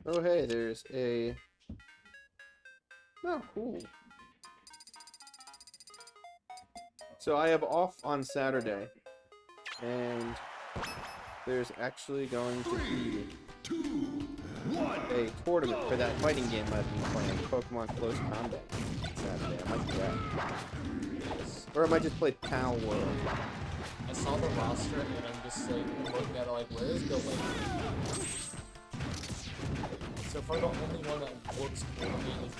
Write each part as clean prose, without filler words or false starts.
Oh, hey, there's a... Oh, cool. So I have off on Saturday, and there's actually going to be a tournament for that fighting game I've been playing, Pokemon Close Combat, Saturday. I might do that. Or I might just play Town World. I saw the roster and I'm just like looking at it like, where is the link? So far, the only one that looks cool to me is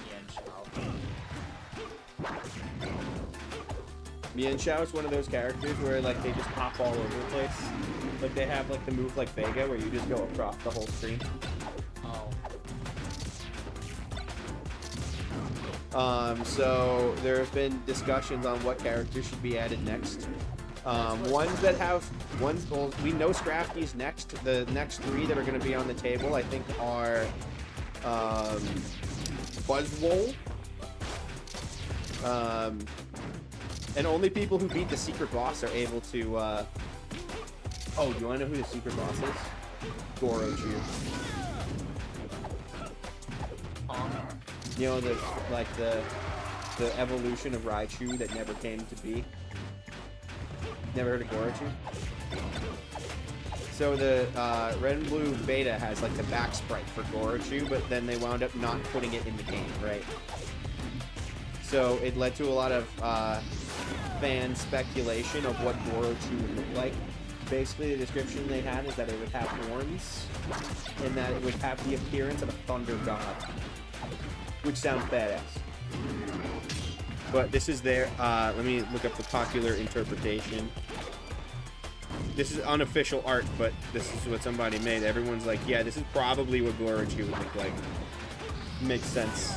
Mian Xiao is one of those characters where like they just pop all over the place. Like they have like the move like Vega where you just go across the whole screen. So there have been discussions on what characters should be added next. Ones that have well, we know Scrafty's next. The next 3 that are going to be on the table, I think, are Buzzwole. And only people who beat the secret boss are able to. Oh, do you want to know who the secret boss is? Gorochu. You know, the evolution of Raichu that never came to be. Never heard of Gorochu? So the Red and Blue Beta has like the back sprite for Gorochu, but then they wound up not putting it in the game, right? So it led to a lot of fan speculation of what Gorochu would look like. Basically, the description they had is that it would have horns, and that it would have the appearance of a thunder god. Which sounds badass. But this is their, let me look up the popular interpretation. This is unofficial art, but this is what somebody made. Everyone's like, yeah, this is probably what Gorochu would look like. Makes sense.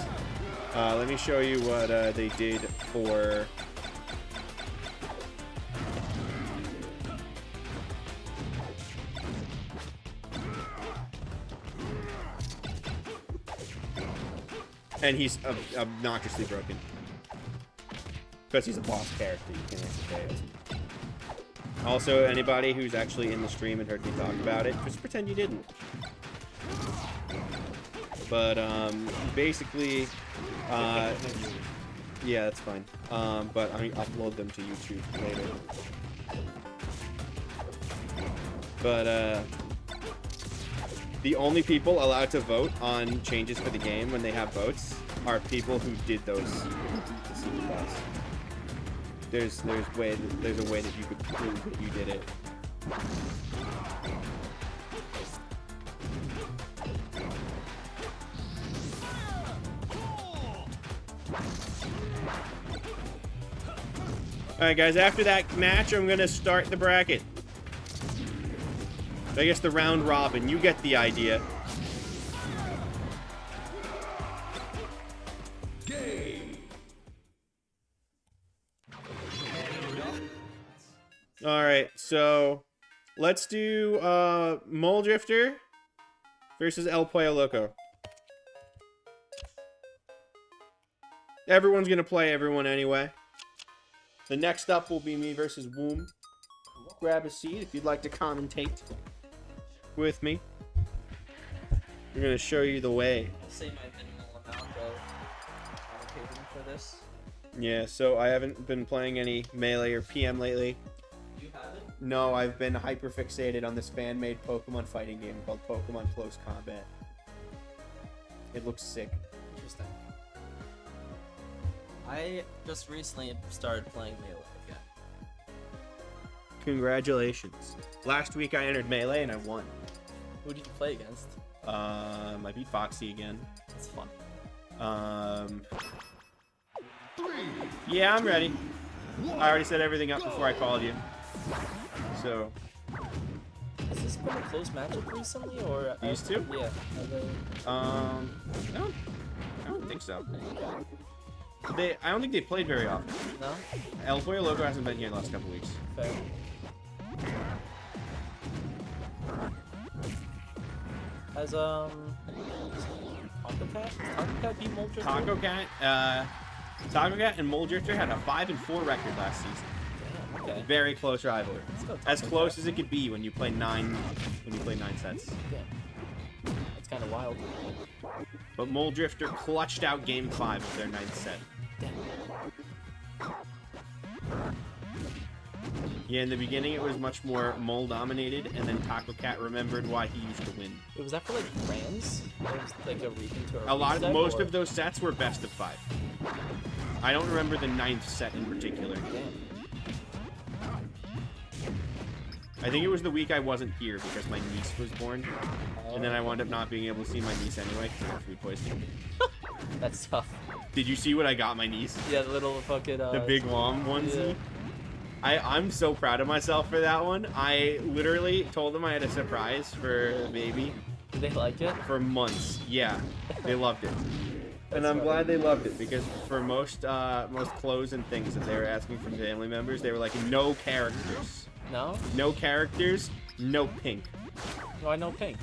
Let me show you what they did for... And he's obnoxiously broken. Because he's a boss character, you can't actually play as him. Also, anybody who's actually in the stream and heard me talk about it, just pretend you didn't. But, basically, yeah, that's fine. But I upload them to YouTube later. But, the only people allowed to vote on changes for the game when they have votes are people who did those secret boss. There's a way that you could prove that you did it. Alright guys, after that match I'm gonna start the bracket. I guess the round robin. You get the idea. Alright, so let's do Mole Drifter versus El Pollo Loco. Everyone's gonna play everyone anyway. The next up will be me versus Woom. Grab a seat if you'd like to commentate with me. We're gonna show you the way. I'll say my minimal amount of commentating for this. Yeah, so I haven't been playing any Melee or PM lately. You haven't? No, I've been hyper-fixated on this fan-made Pokemon fighting game called Pokemon Close Combat. It looks sick. Interesting. I just recently started playing Melee again. Congratulations. Last week I entered Melee and I won. Who did you play against? I beat Foxy again. That's fun. Yeah, I'm ready. I already set everything up before I called you. So. Has this been a close matchup recently, or These two? Yeah. I don't think so. I don't think they played very often. No? El Pollo Loco hasn't been here the last couple weeks. Fair. Has Taco Cat beat Mole Drifter? Taco Cat and Mole Drifter had a 5-4 record last season. Damn, okay. Very close rivalry. Let's go As Taco close Cat. as it could be when you play 9 sets. Yeah. That's kind kind of wild. But Mole Drifter clutched out Game 5 of their 9th set. Yeah, in the beginning it was much more Mole dominated, and then Taco Cat remembered why he used to win. Was that for like brands? It was like a read into Most of those sets were best of 5. I don't remember the 9th set in particular. I think it was the week I wasn't here because my niece was born, and then I wound up not being able to see my niece anyway because I got food poisoning. That's tough. Did you see what I got my niece? Yeah, the little fucking the big Wom onesie. Yeah. I'm so proud of myself for that one. I literally told them I had a surprise for the baby. Did they like it? For months. Yeah, they loved it. And I'm funny. glad they loved it because for most clothes and things that they were asking from family members, they were like, no characters. No? No characters, no pink. Why no pink?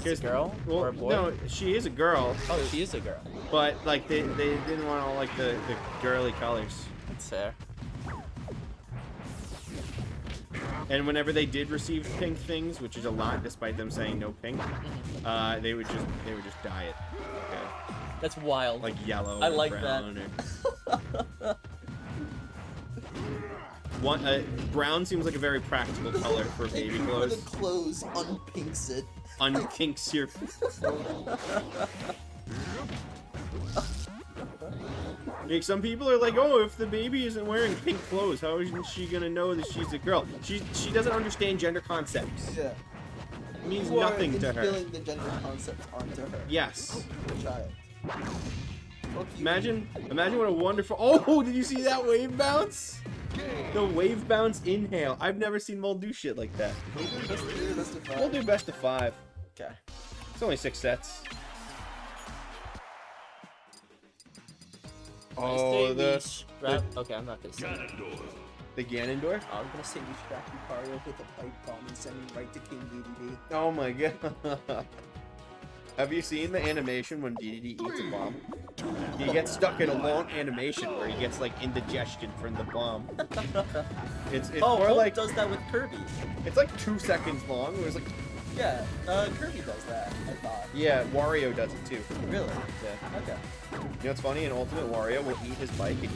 Is it a girl Well, or a boy? no, she is a girl. Oh, she is a girl. But like they didn't want all like the girly colors. That's fair. And whenever they did receive pink things, which is a lot, despite them saying no pink, they would just dye it. Okay. That's wild. Like yellow. I or like brown Or... brown seems like a very practical color for baby clothes. For the clothes, unpinks it. Unpinks your. Like some people are like, oh, if the baby isn't wearing pink clothes, how isn't she gonna know that she's a girl? She doesn't understand gender concepts. Yeah. It means You are nothing to her. instilling the gender concepts onto her. Yes. Child. Imagine what a wonderful. Oh, did you see that wave bounce? The wave bounce inhale. I've never seen Mole do shit like that. We'll do best of 5. Okay. It's only 6 sets. Oh, Okay, I'm not gonna say it. the Ganondorf. I'm gonna say we track Lucario with a pipe bomb and send him right to King DDD. Oh my god. Have you seen the animation when DDD eats a bomb? He gets stuck in a long animation where he gets like indigestion from the bomb. It's more Hope like does that with Kirby. it's like 2 seconds long. It was like Yeah, Kirby does that, I thought. yeah, Wario does it too. Really? Yeah. Okay. You know what's funny? In Ultimate, Wario will eat his bike and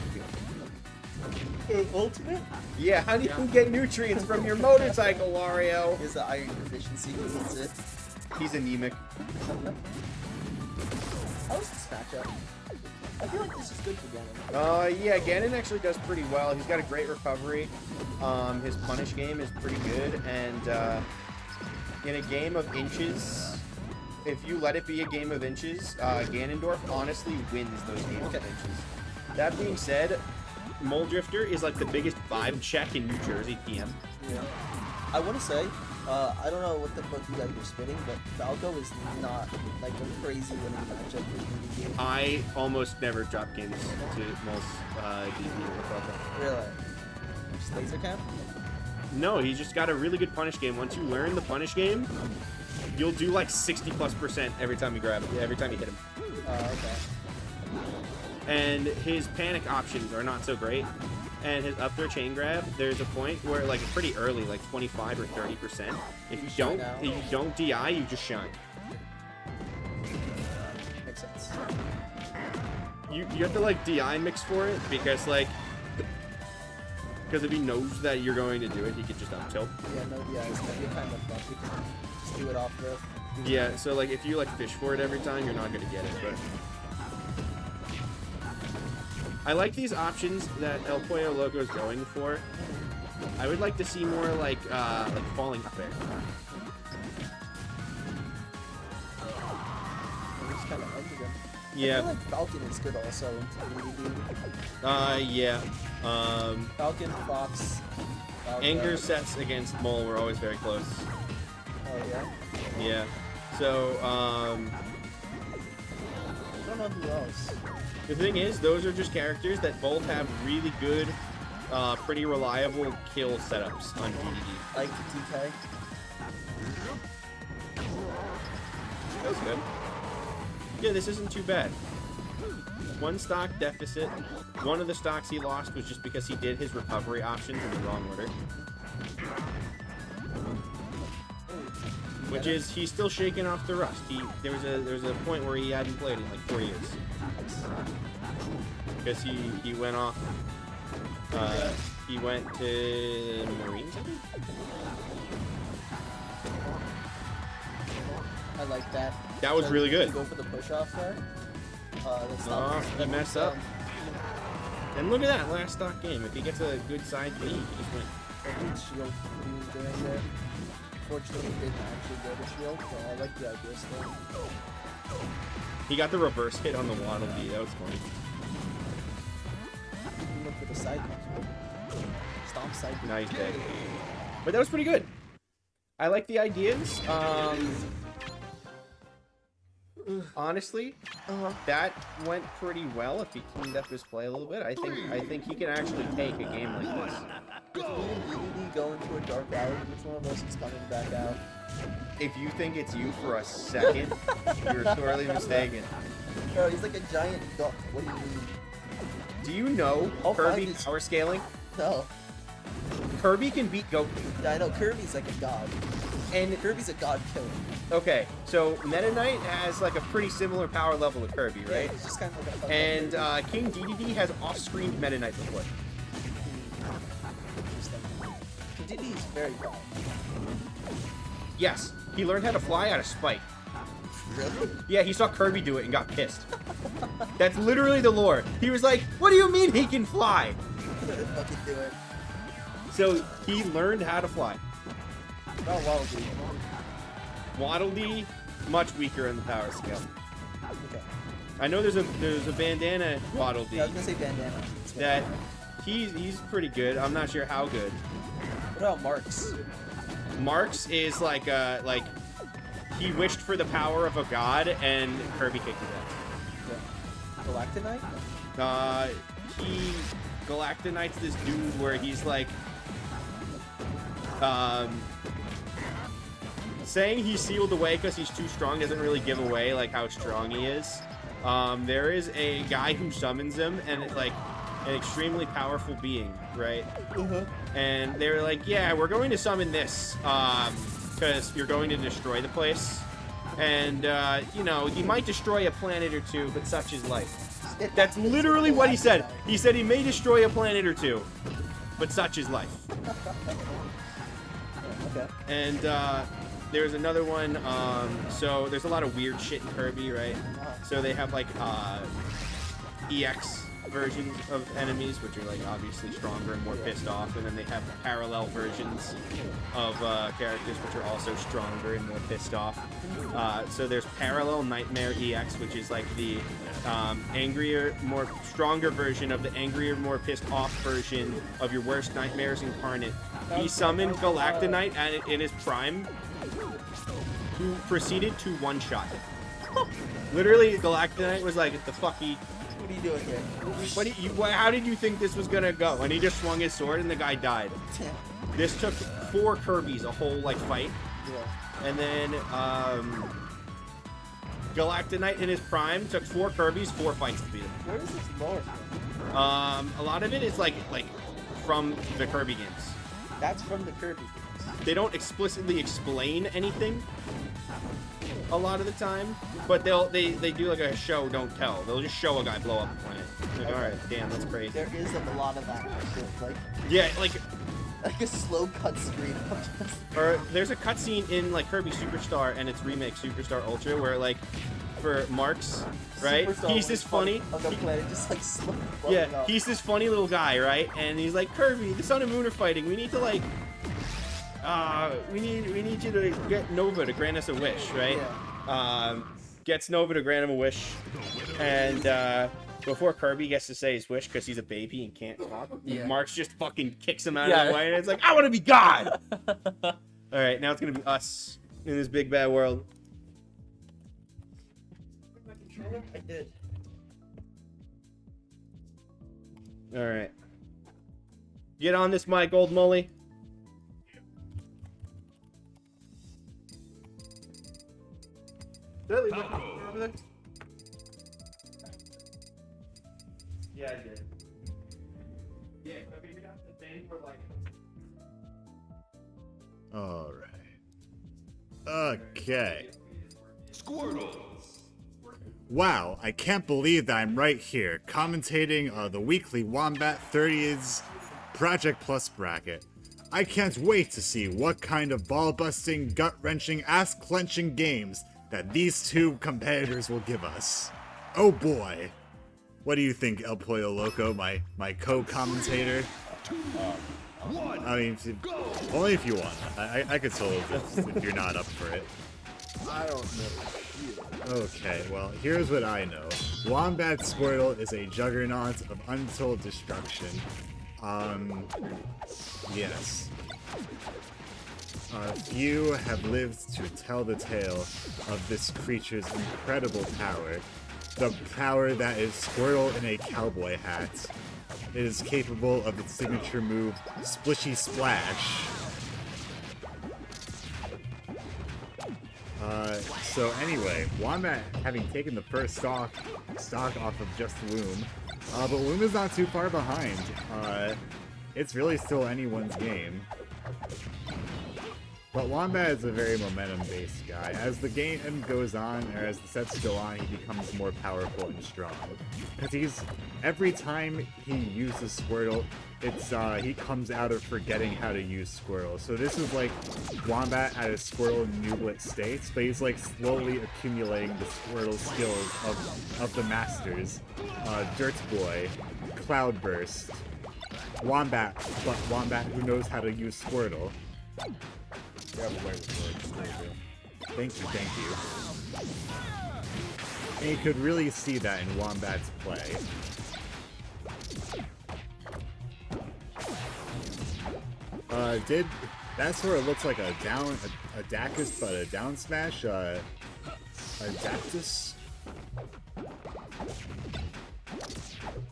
you Ultimate? yeah, how do you get nutrients from your motorcycle, Wario? Is the iron deficiency, he needs it. He's anemic. How is this matchup? I feel like this is good for Ganon. Yeah, Ganon actually does pretty well. He's got a great recovery. His punish game is pretty good, and in a game of inches, if you let it be a game of inches, Ganondorf honestly wins those games of inches. That being said, Mole Drifter is like the biggest vibe check in New Jersey PM. Yeah. I want to say, I don't know what the fuck you guys were spitting, but Falco is not like a crazy winning matchup for DDD. I almost never drop games to Mole's DD or Falco. Really? Just laser cap? No, he's just got a really good punish game. Once you learn the punish game, you'll do like 60+% every time you grab it, every time you hit him. Okay. And his panic options are not so great. And his up throw chain grab, there's a point where like pretty early, like 25 or 30%. If you don't DI, you just shine. Makes sense. You have to like DI mix for it because if he knows that you're going to do it, he could just up tilt. Yeah, no, yeah, it's gonna be kind of fun. You can just do it off rip. Yeah, so like if you like fish for it every time, you're not gonna get it, but I like these options that El Pollo Loco is going for. I would like to see more like falling up air. Just kind of ended him. Yeah. I feel like Falcon is good also in DDD. Yeah. Falcon, Fox. Anger sets against Mole were always very close. Oh yeah. Yeah. So I don't know who else. the thing is, those are just characters that both have really good, pretty reliable kill setups on DDD. Like DK. That was good. Yeah, this isn't too bad. 1 stock deficit. One of the stocks he lost was just because he did his recovery options in the wrong order. which is he's still shaking off the rust. There was a point where he hadn't played in like 4 years because he went off. He went to Marines, I think. I like that. That was really good. Go for the push off there. He messed up. And look at that last stock game. If he gets a good side B, he just went. A good shield he was doing there. Fortunately, he didn't actually go to shield, but I like the idea still. He got the reverse hit on the Waddle Dee. That was funny. You can look for the side punch. Stomp side. Nice day. But that was pretty good. I like the ideas. Honestly, that went pretty well if he cleaned up his play a little bit. I think he can actually take a game like this. If me and DDD go into a dark alley, which one of us is coming back out? If you think it's you for a second, you're sorely mistaken. Bro, he's like a giant duck. What do you mean? Do you know I'll Kirby find his- power scaling? No. Kirby can beat Goku. Yeah, I know. Kirby's like a god. And Kirby's a god killer. okay, so Meta Knight has like a pretty similar power level to Kirby, right? Yeah, it's just kind of like a fucking And King DDD has off-screen Meta Knight before. DDD is very bad. Yes, he learned how to fly out of spite. Really? Yeah, he saw Kirby do it and got pissed. That's literally the lore. He was like, what do you mean he can fly? Fucking do it. So he learned how to fly. Oh, Wallaby. Waddle Dee, much weaker in the power scale. Okay. I know there's a bandana Waddle Dee Yeah, I was gonna say bandana. That's what that I he's pretty good. I'm not sure how good. What about Marks? Marks is like he wished for the power of a god and Kirby kicked his ass. Galactonite? He Galactonite's this dude where he's like saying he's sealed away because he's too strong doesn't really give away like how strong he is. There is a guy who summons him and it's like an extremely powerful being, right? And they're like, yeah, we're going to summon this because you're going to destroy the place. And, you know, he might destroy a planet or two, but such is life. That's literally what he said. He said he may destroy a planet or two, but such is life. Okay. And there's another one. So there's a lot of weird shit in Kirby, right? So they have like EX versions of enemies, which are like obviously stronger and more pissed off, and then they have parallel versions of characters which are also stronger and more pissed off. So there's Parallel Nightmare EX, which is like the angrier, more stronger version of the angrier, more pissed off version of your worst nightmares incarnate. He summoned Galactonite in his prime, who proceeded to one-shot him. Literally, Galactonite was like, the fuck he... What are you doing here? How did you think this was gonna go? And he just swung his sword and the guy died. This took 4 Kirbys, a whole like fight. Yeah. And then Galactonite in his prime took 4 Kirbys, 4 fights to beat him. Where is this lore from? A lot of it is like from the Kirby games. That's from the Kirby games. They don't explicitly explain anything a lot of the time, but they do like a show don't tell. They'll just show a guy blow up a planet. Like, all right, damn, that's crazy. There is a lot of that. Like Yeah, like a slow cut screen. or there's a cutscene in like Kirby Superstar and its remake Superstar Ultra where like for Marks, right? Superstar He's was this funny. On the planet, just like slow. Yeah, he's this funny little guy, right? And he's like, Kirby, the Sun and Moon are fighting. We need to like, we need you to get Nova to grant us a wish, right? Yeah. Gets Nova to grant him a wish, and before Kirby gets to say his wish because he's a baby and can't talk, Marks just fucking kicks him out of the way, and it's like, I want to be God. All right, now it's gonna be us in this big bad world. I did. All right, get on this mic, old Mully. Did I leave my computer over there? Yeah, I did. Yeah, I figured out the thing where like. All right. Okay. Wow, I can't believe that I'm right here, commentating the weekly Wombat 30's Project Plus bracket. I can't wait to see what kind of ball-busting, gut-wrenching, ass-clenching games that these two competitors will give us. Oh boy. What do you think, El Pollo Loco, my co-commentator? I mean, only if you want. I could solo this if you're not up for it. I don't know. Okay, well, here's what I know. Wombat Squirtle is a juggernaut of untold destruction. Yes. Few have lived to tell the tale of this creature's incredible power. The power that is Squirtle in a cowboy hat. It is capable of its signature move, Splishy Splash. So anyway, Wombat having taken the first stock off of just Womb, but Womb is not too far behind. It's really still anyone's game. But Wombat is a very momentum-based guy. As the game goes on, or as the sets go on, he becomes more powerful and strong. Because every time he uses Squirtle, he comes out of forgetting how to use Squirtle. So this is like Wombat at his Squirtle nooblet state, but he's like slowly accumulating the Squirtle skills of the masters. Dirt Boy, Cloudburst, Wombat, but Wombat who knows how to use Squirtle. You have a way with words. Thank you. And you could really see that in Wombat's play. That's where it looks like a Dacus, but a down smash, a Dactus.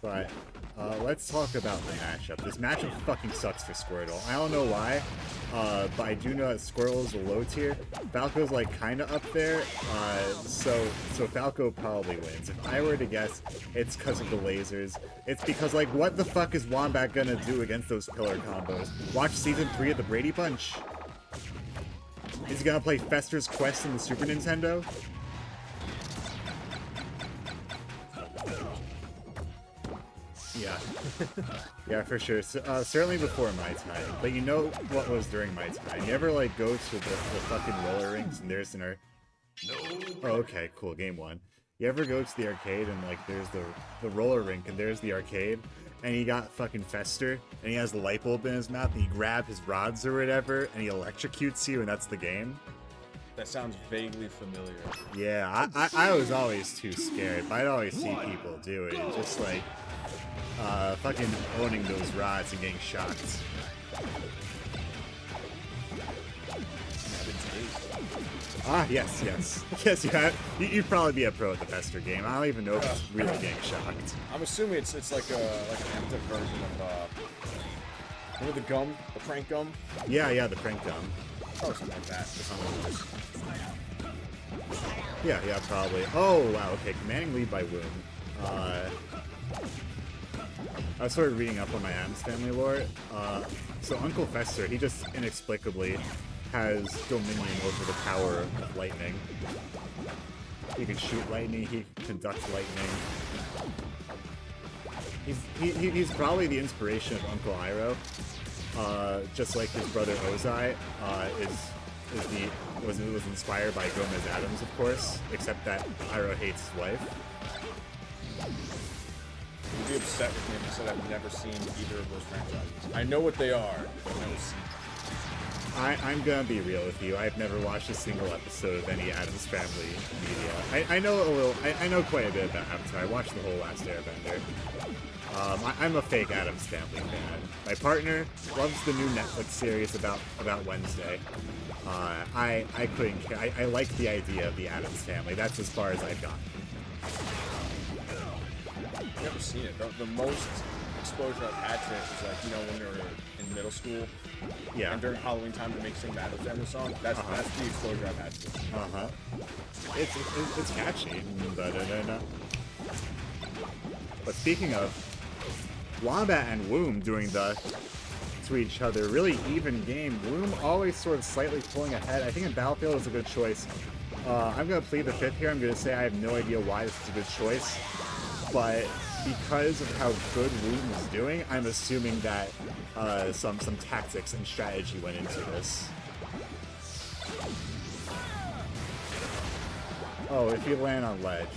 But, let's talk about the matchup. This matchup fucking sucks for Squirtle. I don't know why, but I do know that Squirtle is a low tier. Falco's like kinda up there, so Falco probably wins. If I were to guess, it's because of the lasers. It's because, like, what the fuck is Wombat gonna do against those pillar combos? Watch Season 3 of the Brady Bunch? Is he gonna play Fester's Quest in the Super Nintendo? Yeah. Yeah, for sure. So, certainly before my time. But you know what was during my time? You ever, like, go to the fucking roller rinks and there's an Oh, okay, cool. Game 1. You ever go to the arcade and, like, there's the roller rink and there's the arcade and he got fucking Fester and he has the light bulb in his mouth and you grab his rods or whatever and he electrocutes you and that's the game? That sounds vaguely familiar. Yeah, I was always too scared, but I'd always see people do it. Just, like, fucking owning those rods and getting shocked. Ah, yes. Yes, you'd probably be a pro at the Fester game. I don't even know if it's really getting shocked. I'm assuming it's like an amped up version of remember the gum, the prank gum? Yeah, the prank gum. Oh, something like that. Yeah, probably. Oh, wow, okay. Commanding lead by Womb. I started reading up on my Addams Family lore. So Uncle Fester, he just inexplicably has dominion over the power of lightning. He can shoot lightning, he can conduct lightning. He's probably the inspiration of Uncle Iroh. Just like his brother Ozai was inspired by Gomez Addams, of course, except that Iroh hates his wife. You'd be upset with me if I said I've never seen either of those franchises. I know what they are, but I've never seen them. I'm gonna be real with you. I've never watched a single episode of any Addams Family media. I know a little. I know quite a bit about Avatar. I watched the whole Last Airbender. I'm a fake Addams Family fan. My partner loves the new Netflix series about Wednesday. I couldn't care. I like the idea of the Addams Family. That's as far as I've gotten. I've never seen it. The most exposure I've had to it was like, when we were in middle school. Yeah. And during Halloween time to make sing the Addams Family song. That's the exposure I've had to it. It's catchy. But speaking of, Wombat and Womb doing the to each other. Really even game. Bloom always sort of slightly pulling ahead. I think in Battlefield is a good choice. I'm going to plead the fifth here. I'm going to say I have no idea why this is a good choice. But because of how good Bloom is doing, I'm assuming that some tactics and strategy went into this. Oh, if you land on ledge.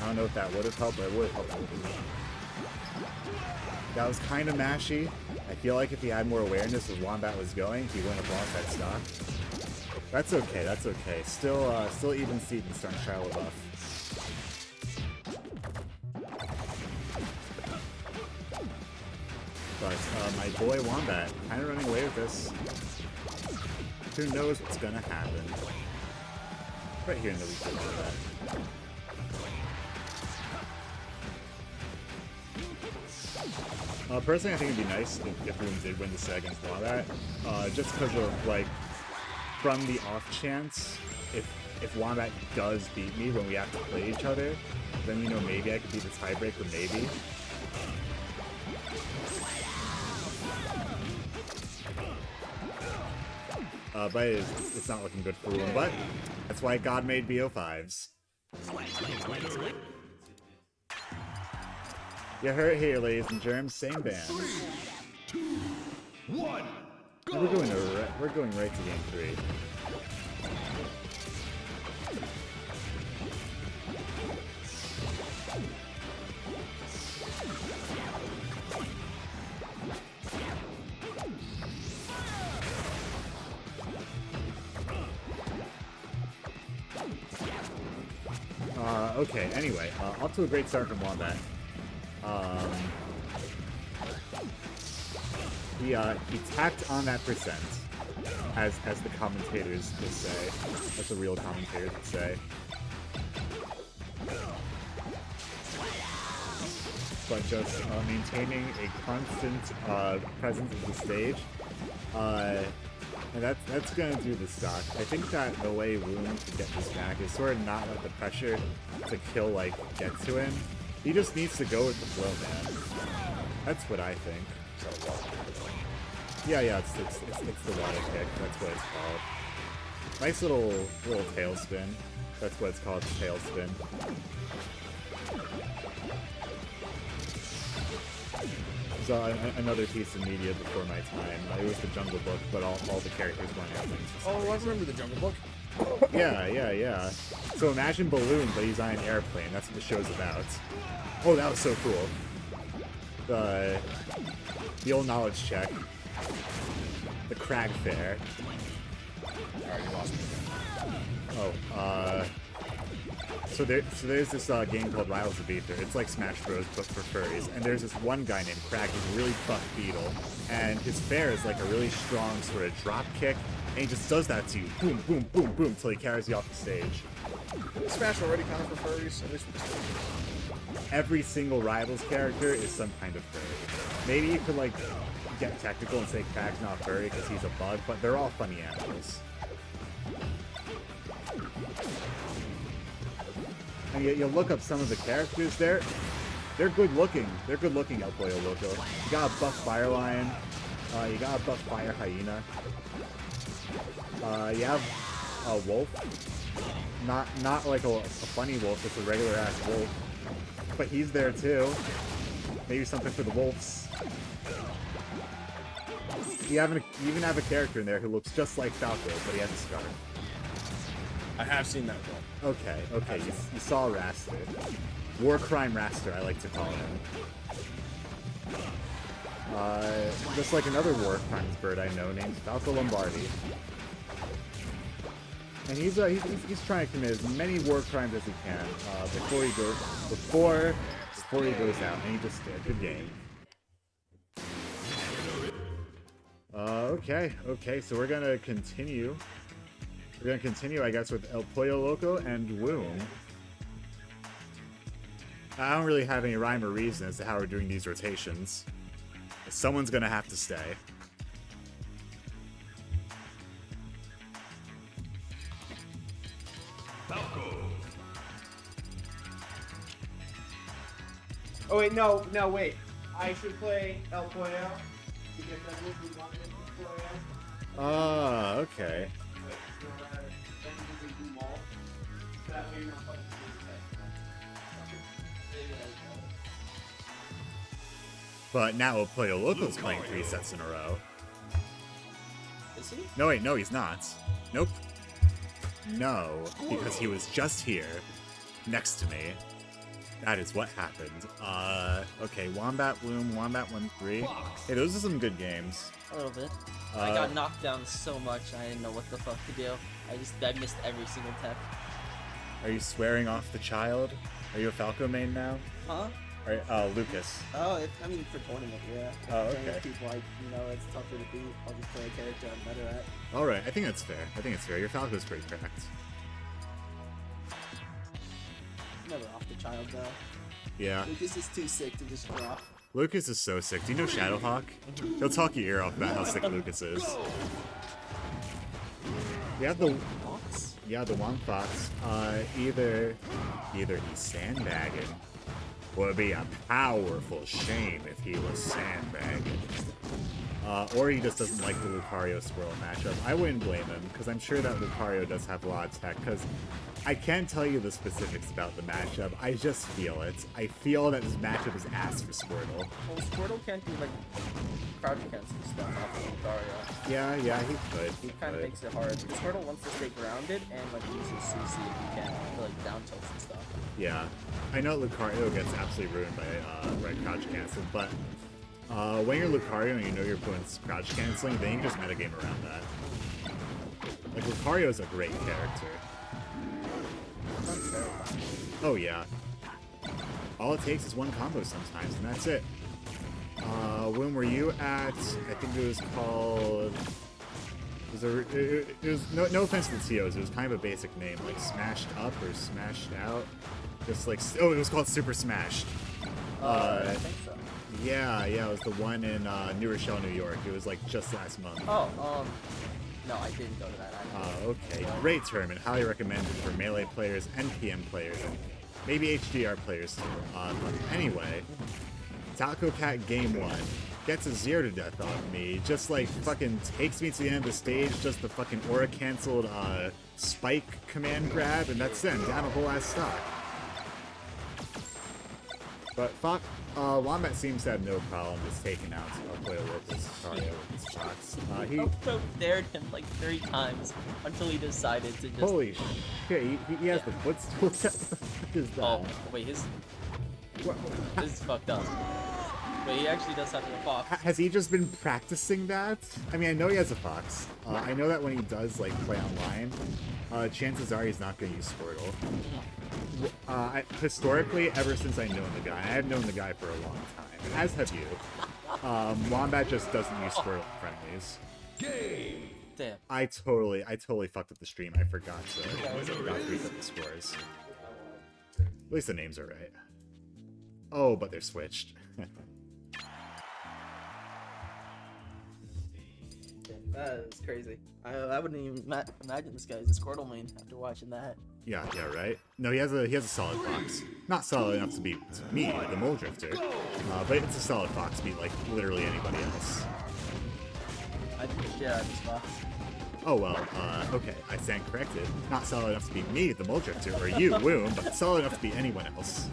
I don't know if that would have helped, but it would have helped a little bit. That was kind of mashy. I feel like if he had more awareness as Wombat was going, he wouldn't have lost that stock. That's okay, that's okay. Still even seed and starting Shiloh buff. But my boy Wombat, kind of running away with this. Who knows what's gonna happen? Right here in the weak Wombat. Personally, I think it'd be nice if Bloom did win the set against Wombat, just because of, like, from the off chance, if Wombat does beat me when we have to play each other, then, you know, maybe I could be the tiebreaker, maybe. But it's not looking good for Bloom, but that's why God made BO5s. You heard it here, ladies and germs. Same band. 3, 2, 1, go! We're going right to game 3. Okay, anyway, off to a great start from Wombat. He tacked on that percent, as the commentators would say, as the real commentators would say. But just maintaining a constant presence of the stage, and that's gonna do the stock. I think that the way Bloom to get this back is sort of not let the pressure to kill get to him. He just needs to go with the flow, man. That's what I think. Yeah, it's the water kick. That's what it's called. Nice little tailspin. That's what it's called, tailspin. So another piece of media before my time. It was the Jungle Book, but all the characters weren't airplanes. Oh, I remember the Jungle Book. Yeah. So imagine Balloon, but he's on an airplane. That's what the show's about. Oh, that was so cool. The old knowledge check. The Crag Fair. Alright, you lost me again. So there's this game called Riles of Aether. It's like Smash Bros, but for furries. And there's this one guy named Crag, who's a really buff beetle. And his fair is like a really strong sort of drop kick. And he just does that to you. Boom, boom, boom, boom, till he carries you off the stage. Smash already kind of for furries, at least with this. Every single Rivals character is some kind of furry. Maybe you could like get technical and say Crag's not furry because he's a bug, but they're all funny animals. And you look up some of the characters there, they're good looking. They're good looking, El Pollo Loco. You got a buff Fire Lion, you got a buff Fire Hyena. You have a wolf. Not like a funny wolf, it's a regular ass wolf. But he's there too. Maybe something for the wolves. You even have a character in there who looks just like Falco, but he has a scar. I have seen that one. Okay, you saw Raster. War Crime Raster, I like to call him. Just like another War Crimes bird I know named Falco Lombardi. And he's trying to commit as many war crimes as he can before he goes out, and he just did. Good game. Okay, so we're gonna continue. I guess, with El Pollo Loco and Woom. I don't really have any rhyme or reason as to how we're doing these rotations. Someone's gonna have to stay. Oh wait, no, wait. I should play El Pollo. Okay. But now we'll play a locals playing 3 sets in a row. Is he? No, wait, no, he's not. Nope. No, because he was just here, next to me. That is what happened. Okay, Wombat Bloom, Wombat 1-3. Hey, those are some good games. A little bit. I got knocked down so much, I didn't know what the fuck to do. I missed every single tech. Are you swearing off the child? Are you a Falco main now? Huh? Lucas. Oh, I mean, for tournament, yeah. Oh, Playing with okay. people, it's tougher to beat. I'll just play a character I'm better at. Alright, I think that's fair. I think it's fair. Your Falco's pretty cracked. Never off the child, though. Yeah. Lucas is too sick to just drop. Lucas is so sick. Do you know Shadowhawk? He'll talk your ear off about how sick Lucas is. Yeah, the one Fox. Either he's sandbagging, or it'd be a powerful shame if he was sandbagging. Or he just doesn't like the Lucario Squirrel matchup. I wouldn't blame him, because I'm sure that Lucario does have a lot of tech, because I can't tell you the specifics about the matchup, I just feel it. I feel that this matchup is ass for Squirtle. Well, Squirtle can't do, crouch cancel stuff off of Lucario. Yeah, he could. He kind of makes it hard. Squirtle wants to stay grounded and, uses CC if he can to, down tilts and stuff. Yeah. I know Lucario gets absolutely ruined by crouch cancel, but when you're Lucario and you know your opponent's crouch canceling, then you can just metagame around that. Lucario's a great character. Oh yeah. All it takes is one combo sometimes, and that's it. When were you at? I think it was called. It was no offense to the TOs. It was kind of a basic name, like Smashed Up or Smashed Out. Just it was called Super Smashed. I think so. Yeah, it was the one in New Rochelle, New York. It was just last month. Oh, no, I didn't go to that. Okay. Great tournament. Highly recommended for Melee players and PM players, and maybe HDR players too. But anyway, Taco Cat Game 1 gets a 0 to death on me. Just fucking takes me to the end of the stage, just the fucking aura canceled spike command grab, and that's it. Down a whole ass stock. But Wombat seems to have no problem just taking out Puerto Locos Lucario with his shots. He Alpro dared him 3 times until he decided to just... Holy shit, he has the what's that? What is that? Oh, wait, his is fucked up. But he actually does have a fox. Has he just been practicing that? I mean, I know he has a fox. I know that when he does play online, chances are he's not going to use Squirtle. Historically, ever since I've known the guy, I have known the guy for a long time, as have you. Wombat just doesn't use Squirtle in friendlies. Damn. I totally fucked up the stream. I forgot to reset the scores. At least the names are right. Oh, but they're switched. That is crazy. I wouldn't even imagine this guy's a Squirtle main after watching that. Yeah, right. No, he has a solid fox. Not solid enough to beat me, the Mole Drifter, but it's a solid fox to beat literally anybody else. I beat the shit out of this fox. Oh well, okay, I stand corrected. Not solid enough to beat me, the Mole Drifter, or you, Woom, but solid enough to beat anyone else.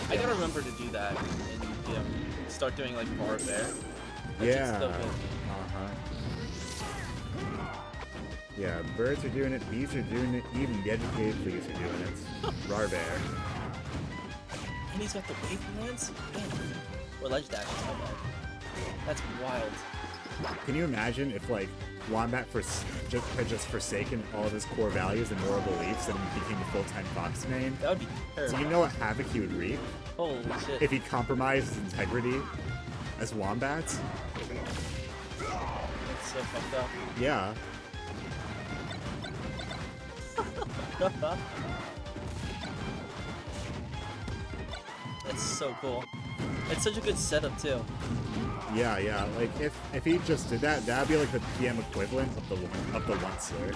I gotta remember to do that and start doing bar bear. Yeah. So good. Yeah, birds are doing it, bees are doing it, even the educated fleas are doing it. Rar bear. And he's got the wave lance? Damn. Or ledge dash, my bad. That's wild. Can you imagine if Wombat had just forsaken all of his core values and moral beliefs and became a full-time Fox main? That would be terrible. Do you know what havoc he would reap Holy shit. if he compromised his integrity as Wombat? That's so fucked up. Yeah. That's so cool. It's such a good setup too. Yeah. Like if he just did that, that'd be like the PM equivalent of the Onceler.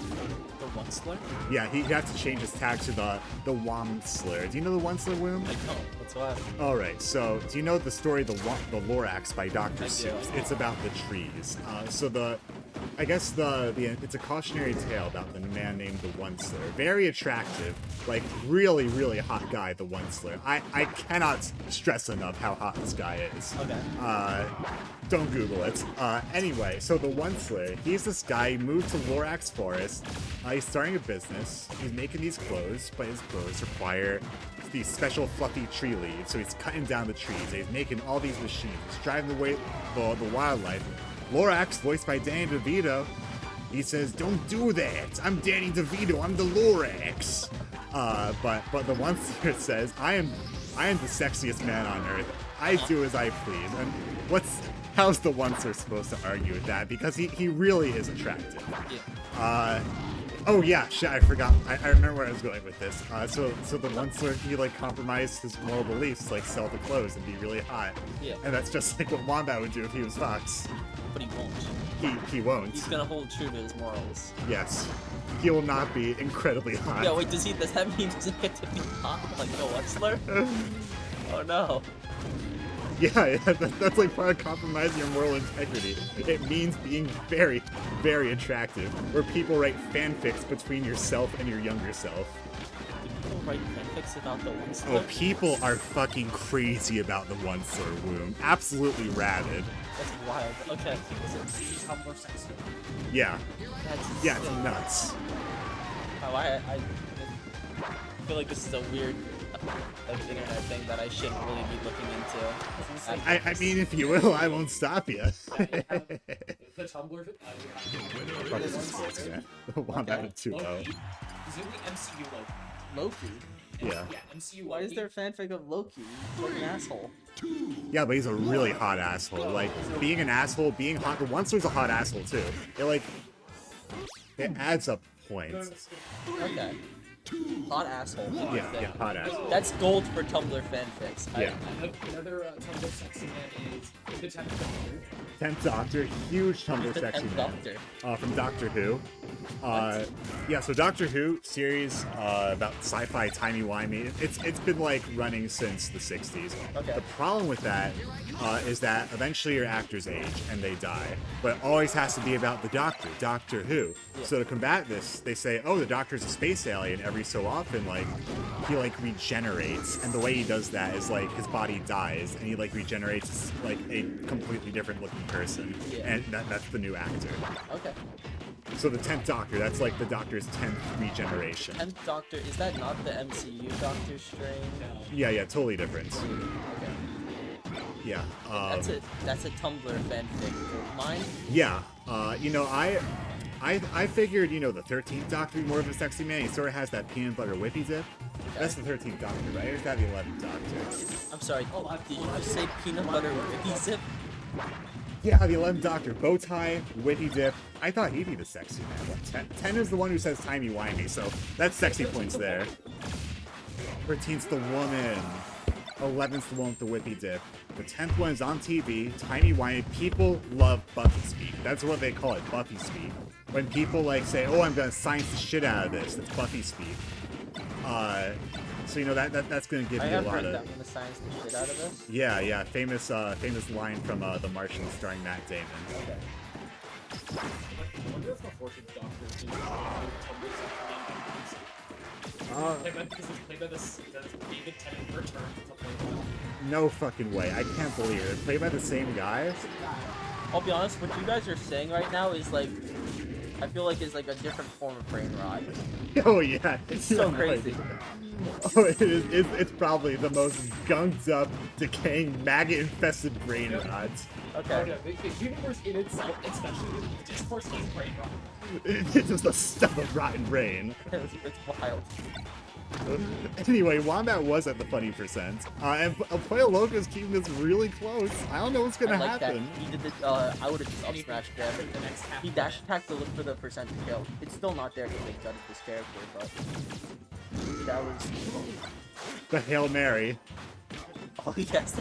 The one slur? Yeah, he'd have to change his tag to the Womsler. Do you know the Onceler Womb? I don't. What's what? All right. So do you know the story the Lorax by Dr. I do. Seuss? It's about the trees. I guess it's a cautionary tale about the man named the Onceler. Very attractive, like really, really hot guy, the Onceler. I cannot stress enough how hot this guy is. Okay. Don't Google it. Anyway, so the Onceler, he's this guy, he moved to Lorax Forest. He's starting a business. He's making these clothes, but his clothes require these special fluffy tree leaves. So he's cutting down the trees. He's making all these machines, driving away the wildlife. Lorax, voiced by Danny DeVito, he says, "Don't do that. I'm Danny DeVito. I'm the Lorax." But the Onceler says, "I am the sexiest man on earth. I do as I please." And how's the Onceler supposed to argue with that? Because he really is attractive. Yeah. Oh yeah, shit, I forgot. I remember where I was going with this. So the Onceler, he like compromised his moral beliefs, like sell the clothes and be really hot. Yeah. And that's just like what Wombat would do if he was Fox. But he won't. He won't. He's gonna hold true to his morals. Yes. He will not be incredibly hot. Yeah, wait, does that mean he doesn't get to be hot like the Wexler? Oh no. Yeah, that's like part of compromising your moral integrity. It means being very, very attractive, where people write fanfics between yourself and your younger self. Do people write fanfics about the Wexler? Oh, people are fucking crazy about the Onceler Womb. Absolutely rabid. That's wild. Okay. Tumblr sex. Yeah. That's Yeah, it's insane. nuts. Oh, I feel like this is a weird like internet thing that I shouldn't really be looking into. I mean, if you will, I won't stop you. The Tumblr. Fuck this sports guy. Wombat 2-0. Is it the MCU Loki? Loki. Yeah. Yeah, MCU Why is there fanfic of Loki? What an asshole. Yeah, but he's a really hot asshole. Like, being an asshole, being hot. The Onceler's a hot asshole, too. It adds up points. Okay. Hot asshole. Yeah, hot asshole. That's gold for Tumblr fanfics. Yeah. Another Tumblr sexy man is the 10th Doctor. 10th Doctor, huge Tumblr The sexy 10th man. Doctor. From Doctor Who. Yeah, so Doctor Who series about sci-fi timey-wimey. It's been like running since the 60s. Okay. The problem with that is that eventually your actors age and they die, but it always has to be about the Doctor, Doctor Who. Yeah. So to combat this, they say, oh, the Doctor's a space alien. Every so often, like he like regenerates, and the way he does that is like his body dies and he like regenerates like a completely different looking person, Yeah. and that's the new actor. Okay. So the 10th Doctor, that's like the Doctor's 10th regeneration. 10th Doctor, is that not the MCU Doctor Strange? Yeah, totally different. Okay. Yeah. That's a Tumblr fanfic of mine. Yeah. I figured, the 13th Doctor would be more of a sexy man. He sort of has that peanut butter whippy dip. That's the 13th Doctor, right? Or is that the 11th Doctor? I'm sorry, did you just say peanut butter whippy zip? Yeah, the 11th Doctor. Bow tie, whippy dip. I thought he'd be the sexy man. 10 is the one who says timey-wimey, so that's sexy points there. 13th's the woman. 11th's the one with the whippy dip. The 10th one is on TV, timey-wimey. People love Buffy speak. That's what they call it, Buffy speak. When people like say, oh, I'm gonna science the shit out of this, that's Buffy speak. So that's gonna give I you a have lot heard of. that. I'm gonna science the shit out of this. Yeah, famous line from The Martian starring Matt Damon. Okay. I wonder if the 14th Doctor is the Tumblr sexy man. Because it's played by the David Tennant return. No fucking way! I can't believe it. Played by the same guy. I'll be honest, what you guys are saying right now is like, I feel like it's like a different form of brain rot. Oh yeah, It's so crazy. Oh, it is. It's probably the most gunked up, decaying, maggot-infested brain rot. Okay. The universe in itself, especially the discourse, is brain rot. It's just a stuff of rotten brain. It's wild. Anyway, Wombat was at the funny percent, and Pollo Loco's keeping this really close. I don't know what's gonna I like happen. that. He did the, I would have just up smashed him. The next half. He dash attacked to look for the percent to kill. It's still not there because they gutted this character, but that was. The Hail Mary. Oh yes.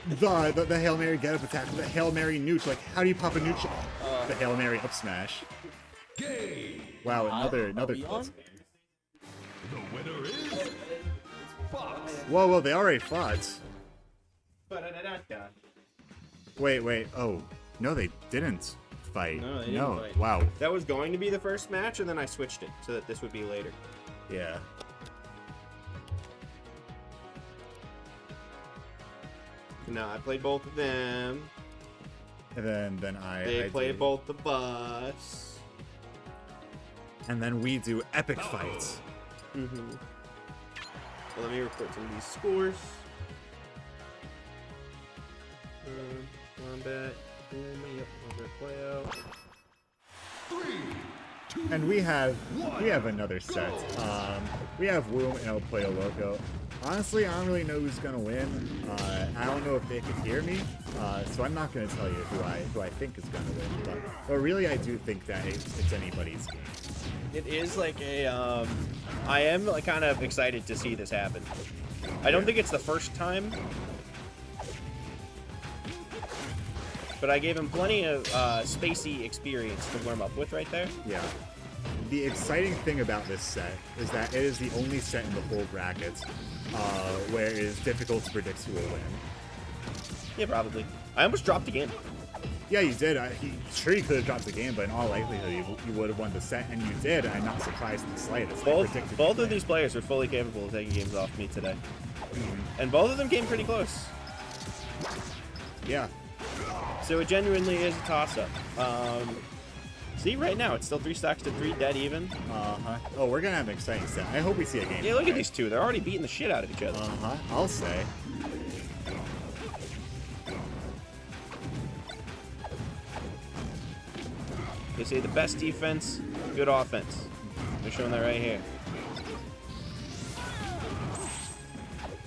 The Hail Mary get-up attack, the Hail Mary nooch. Like, how do you pop a nooch? The Hail Mary up smash. Game. Wow, another we close on? game. The winner is Fox. Whoa, they already fought. Ba-da-da-da-da. Wait. Oh, no, they didn't fight. No, they didn't fight. Wow. That was going to be the first match, and then I switched it so that this would be later. Yeah. No, I played both of them. And then I. They I played do. both of us. And then we do epic fights. Mm-hmm. Well, let me report some of these scores. Wombat, Wombat play out. 3, 2, And we have another set. We have Womb and El Pollo Loco. Honestly, I don't really know who's gonna win. I don't know if they can hear me, so I'm not gonna tell you who I think is gonna win. But really, I do think that it's anybody's game. It is like a, I am like kind of excited to see this happen. I don't think it's the first time, but I gave him plenty of spacey experience to warm up with right there. Yeah. The exciting thing about this set is that it is the only set in the whole bracket where it is difficult to predict who will win. Yeah, probably. I almost dropped the game. Yeah, you did. Sure, you could have dropped the game, but in all likelihood, you would have won the set, and you did. I'm not surprised in the slightest. I predicted Both you of these players are fully capable of taking games off me today. And both of them came pretty close. Yeah. So it genuinely is a toss-up. See, right now, it's still 3 stacks to 3, dead even. Uh-huh. Oh, we're gonna have an exciting set. I hope we see a game. Yeah, look at these two. They're already beating the shit out of each other. Uh-huh. I'll say. They say the best defense, good offense. They're showing that right here.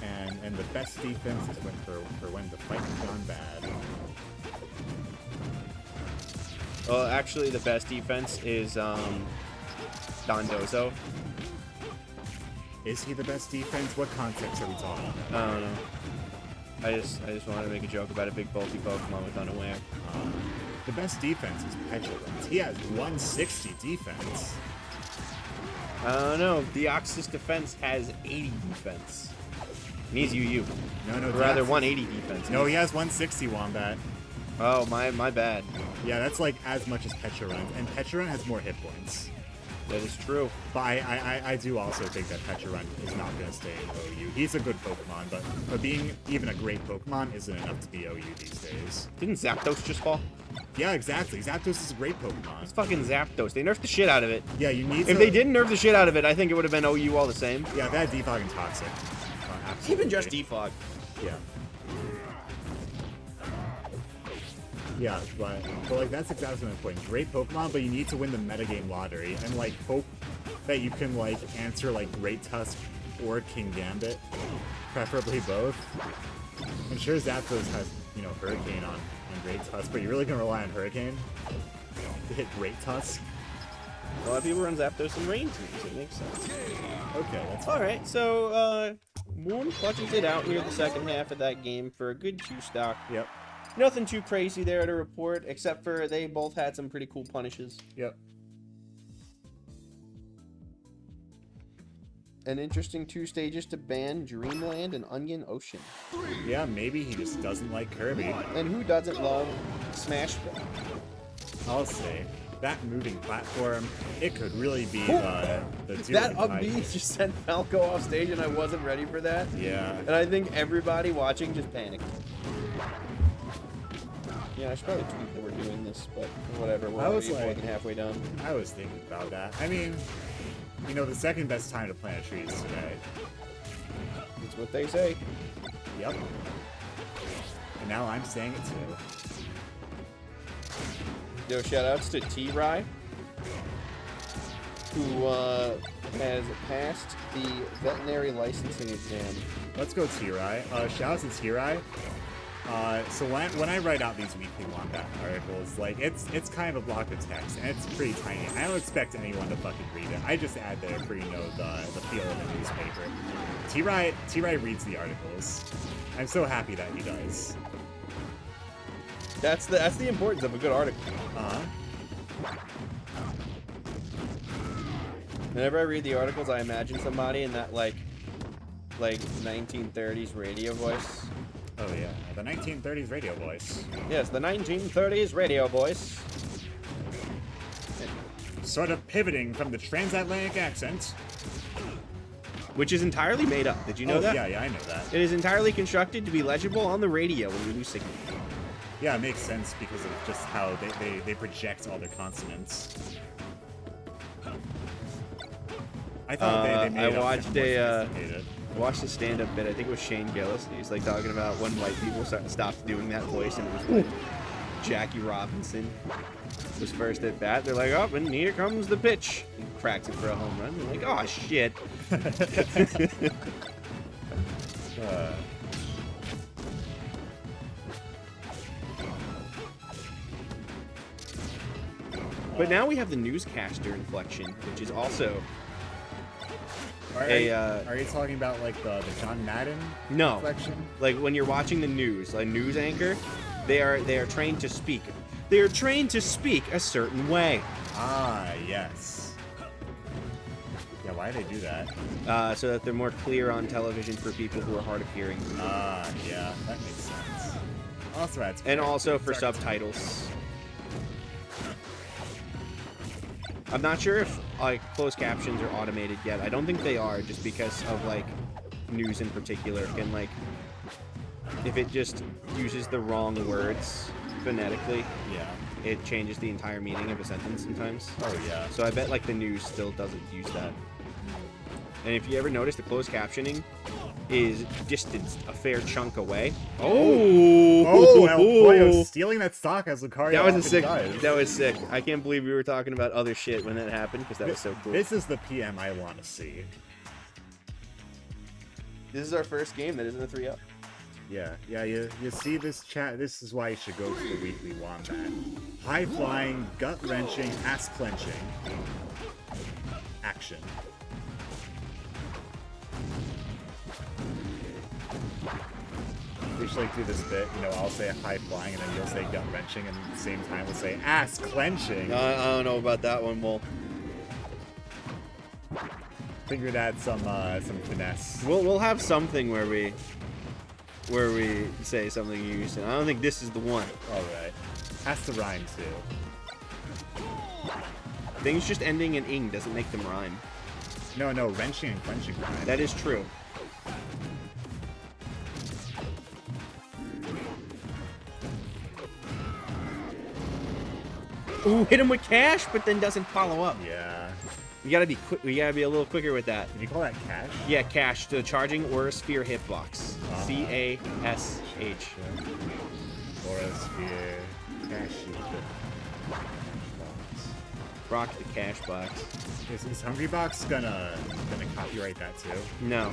And the best defense is when the fight has gone bad. Well, actually, the best defense is Dondozo. Is he the best defense? What context are we talking about? I don't know. I just wanted to make a joke about a big bulky Pokemon with unaware. The best defense is Petulant. He has 160 defense. I don't know. Deoxys defense has 80 defense. And he's UU. No, Or rather, Deoxys- 180 defense. No, he has 160 Wombat. Oh, my bad. Yeah, that's like as much as Petulant, and Petulant has more hit points. That is true. But I do also think that Petulant is not going to stay in OU. He's a good Pokemon, but being even a great Pokemon isn't enough to be OU these days. Didn't Zapdos just fall? Yeah, exactly. Zapdos is a great Pokemon. It's fucking Zapdos. They nerfed the shit out of it. Yeah, you need If they didn't nerf the shit out of it, I think it would have been OU all the same. Yeah, that Defog and Toxic. Even just absolutely. Defog. Yeah. Yeah, but like that's exactly my point. Great Pokemon, but you need to win the metagame lottery and like hope that you can like answer like Great Tusk or King Gambit, preferably both. I'm sure Zapdos has, you know, Hurricane on Great Tusk, but you're really gonna rely on Hurricane to hit Great Tusk? A lot of people run Zapdos and Rain teams. It makes sense. Okay, that's All right, so Moon clutches it out near the second half of that game for a good 2-stock. Yep. Nothing too crazy there to report, except for they both had some pretty cool punishes. Yep. An interesting 2 stages to ban Dreamland and Onion Ocean. Yeah, maybe he just doesn't like Kirby. And who doesn't love Smash Bros? I'll say. That moving platform, it could really be the That dueling up fight. B just sent Falco off stage, and I wasn't ready for that. Yeah. And I think everybody watching just panicked. Yeah, I should probably tweet that we're doing this, but whatever. We're I was already more like- than halfway done. I was thinking about that. I mean, you know, the second best time to plant a tree is today. That's what they say. Yep. And now I'm saying it too. Yo, shoutouts to T-Rye, who has passed the veterinary licensing exam. Let's go T-Rai. Shout out to T-Rai. So when I write out these weekly Wombat articles, like it's kind of a block of text and it's pretty tiny. I don't expect anyone to fucking read it. I just add there for the feel of the newspaper. T-Rai reads the articles. I'm so happy that he does. That's the importance of a good article. Whenever I read the articles, I imagine somebody in that like 1930s radio voice. Oh yeah, the 1930s radio voice. Yes, the 1930s radio voice. Sort of pivoting from the transatlantic accent. Which is entirely made up. Did you know that? Yeah, I know that. It is entirely constructed to be legible on the radio when we lose signal. Yeah, it makes sense because of just how they project all their consonants. I thought they made it up I watched a stand-up bit. I think it was Shane Gillis. He's like talking about when white people stopped doing that voice, and it was when Jackie Robinson was first at bat. They're like, oh, and here comes the pitch. He cracks it for a home run. They're like, oh shit. But now we have the newscaster inflection, which is also Are you talking about like the John Madden no, inflection? like when you're watching the news, a news anchor, they are trained to speak. They are trained to speak a certain way. Ah, yes. Yeah, why do they do that? So that they're more clear on television for people who are hard of hearing. Ah, yeah, that makes sense. Also, that's And fair. also for Sorry. subtitles. I'm not sure if like closed captions are automated yet. I don't think they are, just because of like news in particular can like if it just uses the wrong words phonetically, Yeah. it changes the entire meaning of a sentence sometimes. Oh yeah. So I bet like the news still doesn't use that. And if you ever notice, the closed captioning is distanced a fair chunk away. Oh, El Pollo stealing that stock as Lucario That was a often sick. does. That was sick. I can't believe we were talking about other shit when that happened because that was so cool. This is the PM I want to see. This is our first game that isn't a 3-up. Yeah, you see this chat. This is why you should go to the weekly Wombat. High flying, gut wrenching, ass clenching action. We should like do this bit. You know, I'll say high flying, and then you'll say gut wrenching, and at the same time we'll say ass clenching. I don't know about that one, Bull. Figured out some finesse. We'll have something where we say something you used to. I don't think this is the one. All right, has to rhyme too. Things just ending in ing doesn't make them rhyme. No, wrenching and clenching rhyme. That is true. Ooh, hit him with cash, but then doesn't follow up. Yeah. You gotta be quick. We gotta be a little quicker with that. Did you call that cash? Yeah, cash. The charging or sphere hitbox. CASH. Or a sphere. Cash. Rock the cash box. Is Hungry Box gonna copyright that too? No.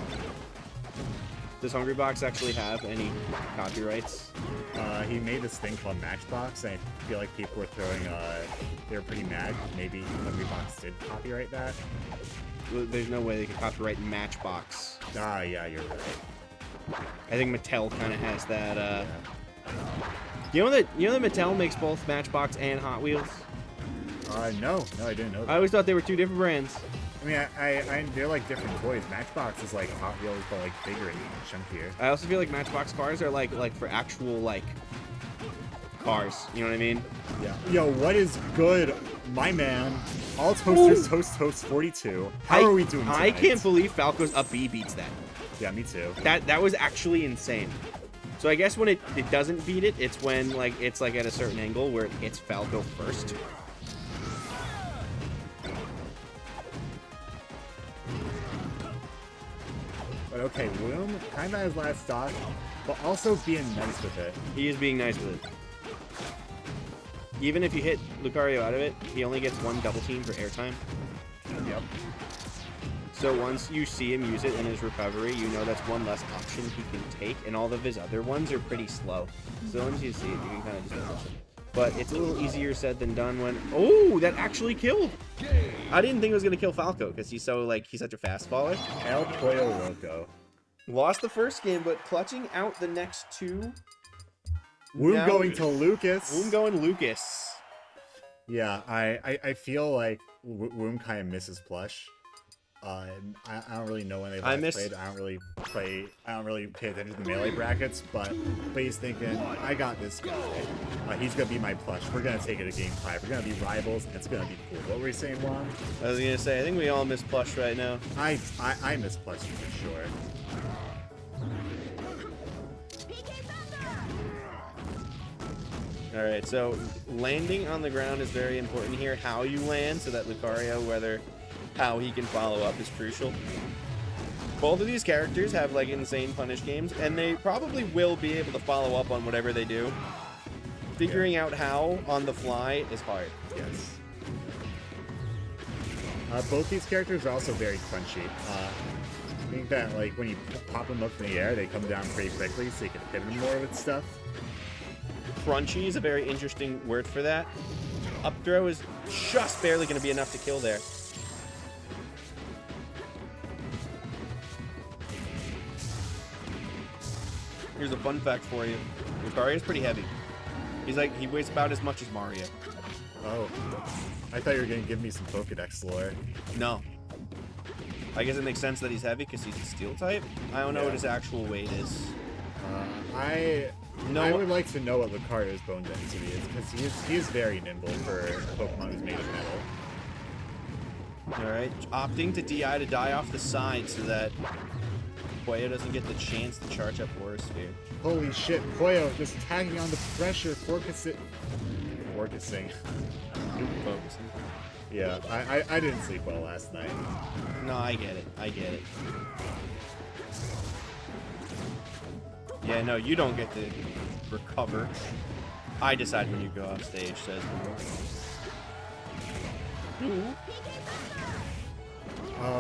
Does Hungry Box actually have any copyrights? He made this thing called Matchbox, and I feel like people were throwing, they were pretty mad. Maybe Hungry Box did copyright that. Well, there's no way they could copyright Matchbox. Ah, yeah, you're right. I think Mattel kind of has that. You know that Mattel makes both Matchbox and Hot Wheels. No, I didn't know that. I always thought they were two different brands. I mean, I they're like different toys. Matchbox is like Hot Wheels, but like bigger and chunkier. I also feel like Matchbox cars are like for actual like cars. You know what I mean? Yeah. Yo, what is good, my man? All toasters, toast 42. How are we doing tonight? I can't believe Falco's up B beats that. Yeah, me too. That was actually insane. So I guess when it doesn't beat it, it's when like it's like at a certain angle where it hits Falco first. But okay, Bloom kind of has last stock, but also being nice with it. He is being nice with it. Even if you hit Lucario out of it, he only gets one double team for airtime. Yep. So once you see him use it in his recovery, you know that's one less option he can take, and all of his other ones are pretty slow. So once you see it, you can kind of just push him. But it's a little easier said than done when... Oh, that actually killed! I didn't think it was going to kill Falco, because he's such a fast faller. El Pollo Loco. Lost the first game, but clutching out the next two. Woom Now- going to Lucas. Woom going Lucas. Yeah, I feel like Woom kind of misses Plush. I don't really know when they last played. I don't really pay attention to the melee brackets, but he's thinking, I got this guy. He's gonna be my Plush. We're gonna take it to game 5. We're gonna be rivals, and it's gonna be cool. What were you saying, Juan? I was gonna say, I think we all miss Plush right now. I miss Plush for sure. Alright, so landing on the ground is very important here. How you land, so that Lucario, how he can follow up is crucial. Both of these characters have like insane punish games, and they probably will be able to follow up on whatever they do. Figuring out how on the fly is hard. Yes. Both these characters are also very crunchy. I think that like when you pop them up in the air, they come down pretty quickly, so you can hit them more with stuff. Crunchy is a very interesting word for that. Up throw is just barely going to be enough to kill there. Here's a fun fact for you. Lucario is pretty heavy. He weighs about as much as Mario. Oh. I thought you were going to give me some Pokedex lore. No. I guess it makes sense that he's heavy because he's a steel type. I don't know what his actual weight is. I would like to know what Lucario's bone density is, because he is very nimble for a Pokemon who's made of metal. Alright, opting to DI to die off the side so that Poyo doesn't get the chance to charge up Aura Sphere. Holy shit, Poyo just tagging on the pressure, focusing. Focusing. Yeah, I didn't sleep well last night. No, I get it. Yeah, no, you don't get to recover. I decide when you go off stage, says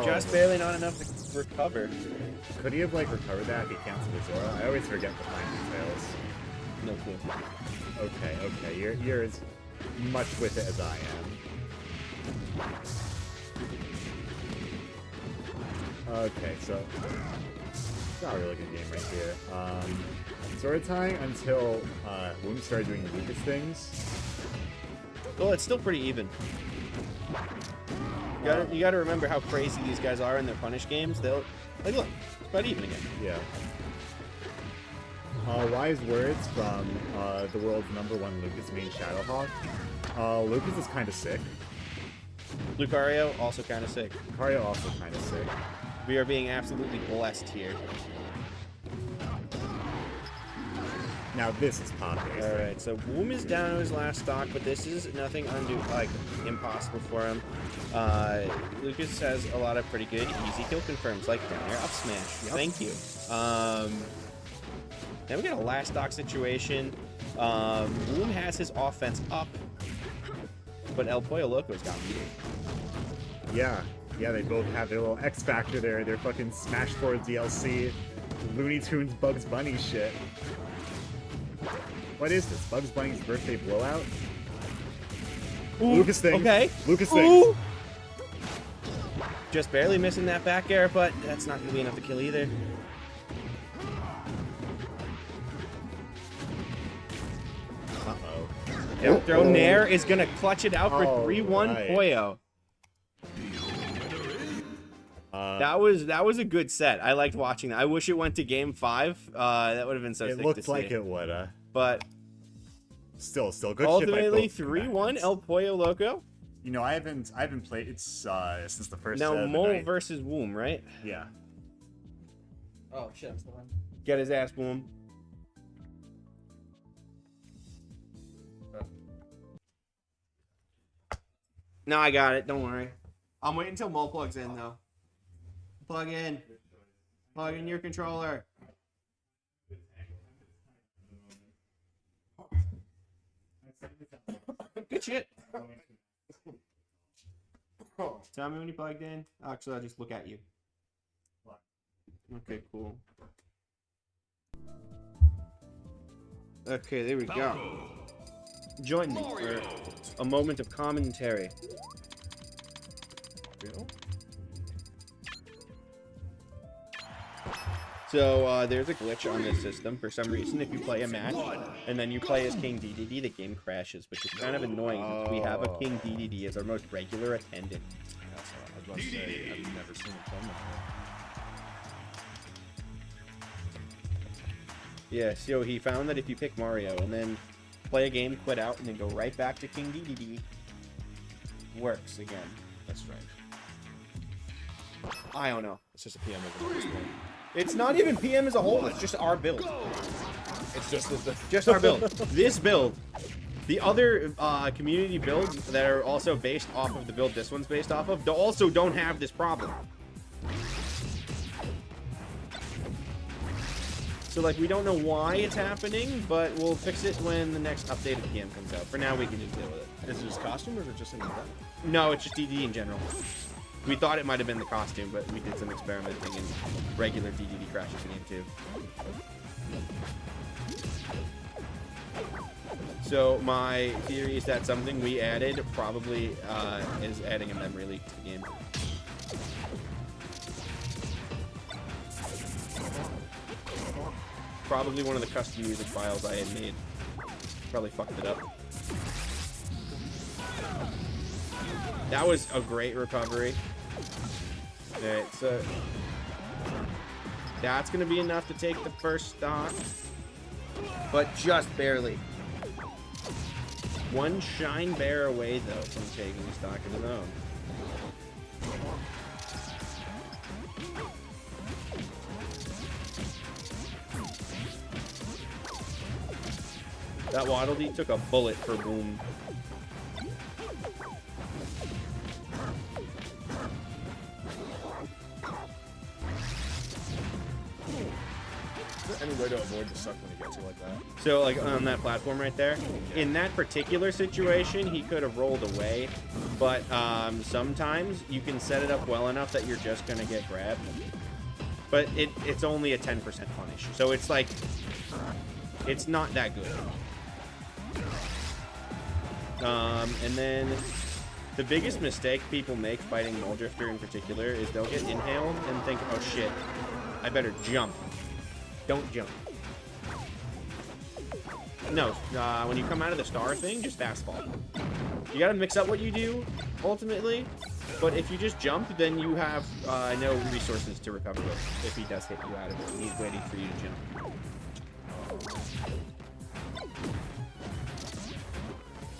just barely not enough to recover. Could he have like recovered that if he canceled his aura? I always forget the fine details. No clue. Okay, you're as much with it as I am. Okay, so not a really good game right here. Sword tying until Woom started doing Lucas things. Well, it's still pretty even. You gotta remember how crazy these guys are in their punish games. Look, it's about even again. Yeah. Wise words from the world's #1 Lucas main Shadowhawk. Lucas is kind of sick. Lucario, also kind of sick. Lucario also kind of sick. We are being absolutely blessed here. Now this is popping. Alright, so Woom is down to his last stock, but this is nothing impossible for him. Lucas has a lot of pretty good easy kill confirms, like down air up smash. Yep. Thank you. Then we got a last stock situation. Woom has his offense up, but El Pollo Loco's got meter. Yeah, they both have their little X Factor there, their fucking Smash 4 DLC, Looney Tunes Bugs Bunny shit. What is this? Bugs Bunny's birthday blowout? Ooh, Lucas thing. Okay. Lucas thing. Just barely missing that back air, but that's not going to be enough to kill either. Uh-oh. Yep, throw Nair is going to clutch it out for 3-1 right. Poyo. That was a good set. I liked watching that. I wish it went to game 5. That would have been so sick to see. It looked like it woulda. But still good ultimately shit by both 3-1 combatants. El Pollo Loco. You know, I haven't played it since the first Now set of the Mole night. versus Woom, right? Yeah. Oh shit, I'm still on. Get his ass, Woom. No, I got it. Don't worry. I'm waiting until Mole plugs in, though. Plug in. Plug in your controller. Good shit. Tell me when you plugged in. Actually, I'll just look at you. Okay, cool. Okay, there we go. Join me for a moment of commentary. So, there's a glitch on this system. For some reason, if you play a match, and then you play as King DDD, the game crashes, which is kind of annoying, because we have a King DDD as our most regular attendant. That's what I was about to say. I've never seen him play before. Yeah, so he found that if you pick Mario, and then play a game, quit out, and then go right back to King DDD, works again. That's strange. I don't know. It's just a PM of this point. It's not even PM as a whole, it's just our build. It's just Just our build. This build. The other community builds that are also based off of the build this one's based off of, also don't have this problem. So, like, we don't know why it's happening, but we'll fix it when the next update of the game comes out. For now, we can just deal with it. Is it his costume or is it just in the event? No, it's just DD in general. We thought it might have been the costume, but we did some experimenting and regular DDD crashes again, too. So, my theory is that something we added probably is adding a memory leak to the game. Probably one of the custom music files I had made. Probably fucked it up. That was a great recovery. Alright, so that's gonna be enough to take the first stock. But just barely. One shine bear away though from taking the stock of his own. That Waddle Dee took a bullet for Boom. Is there any way to avoid the suck when he gets you like that? So, like, on that platform right there, in that particular situation, he could have rolled away, but sometimes you can set it up well enough that you're just gonna get grabbed. But it's only a 10% punish, so it's like, it's not that good. And then the biggest mistake people make fighting Mole Drifter in particular is they'll get inhaled and think, oh shit, I better jump. Don't jump. No, when you come out of the star thing, just fast fall. You gotta mix up what you do, ultimately, but if you just jump, then you have no resources to recover with if he does hit you out of it. He's waiting for you to jump.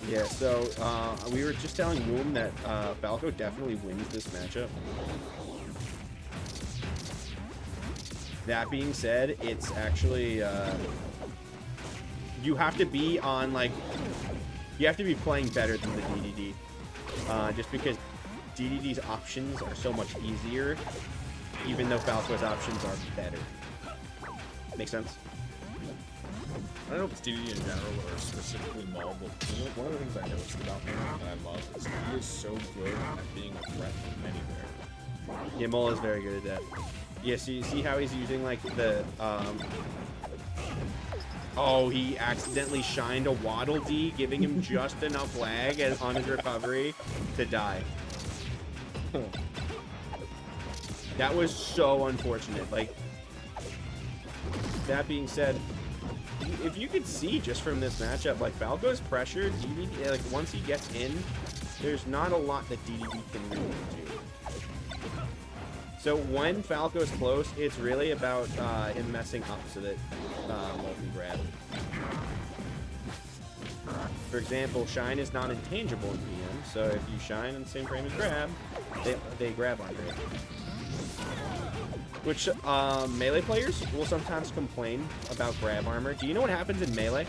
Yeah, so we were just telling Woom that Falco definitely wins this matchup. That being said, it's actually you have to be on, like, you have to be playing better than the DDD, just because DDD's options are so much easier, even though Falco's options are better. Make sense? I don't know if it's DDD in general or specifically Maul, but one of the things I noticed about him that I love is he is so good at being a threat from anywhere. Yeah, Mole is very good at that. Yeah, so you see how he's using, like, the, oh, he accidentally shined a Waddle Dee, giving him just enough lag on his recovery to die. That was so unfortunate. Like, that being said, if you could see just from this matchup, like, Falco's pressured, DDD, like, once he gets in, there's not a lot that DDD can really do. So when Falco's close, it's really about him messing up so that Mole can grab. For example, Shine is not intangible in PM, so if you Shine in the same frame as Grab, they grab onto it. Which Melee players will sometimes complain about grab armor. Do you know what happens in Melee?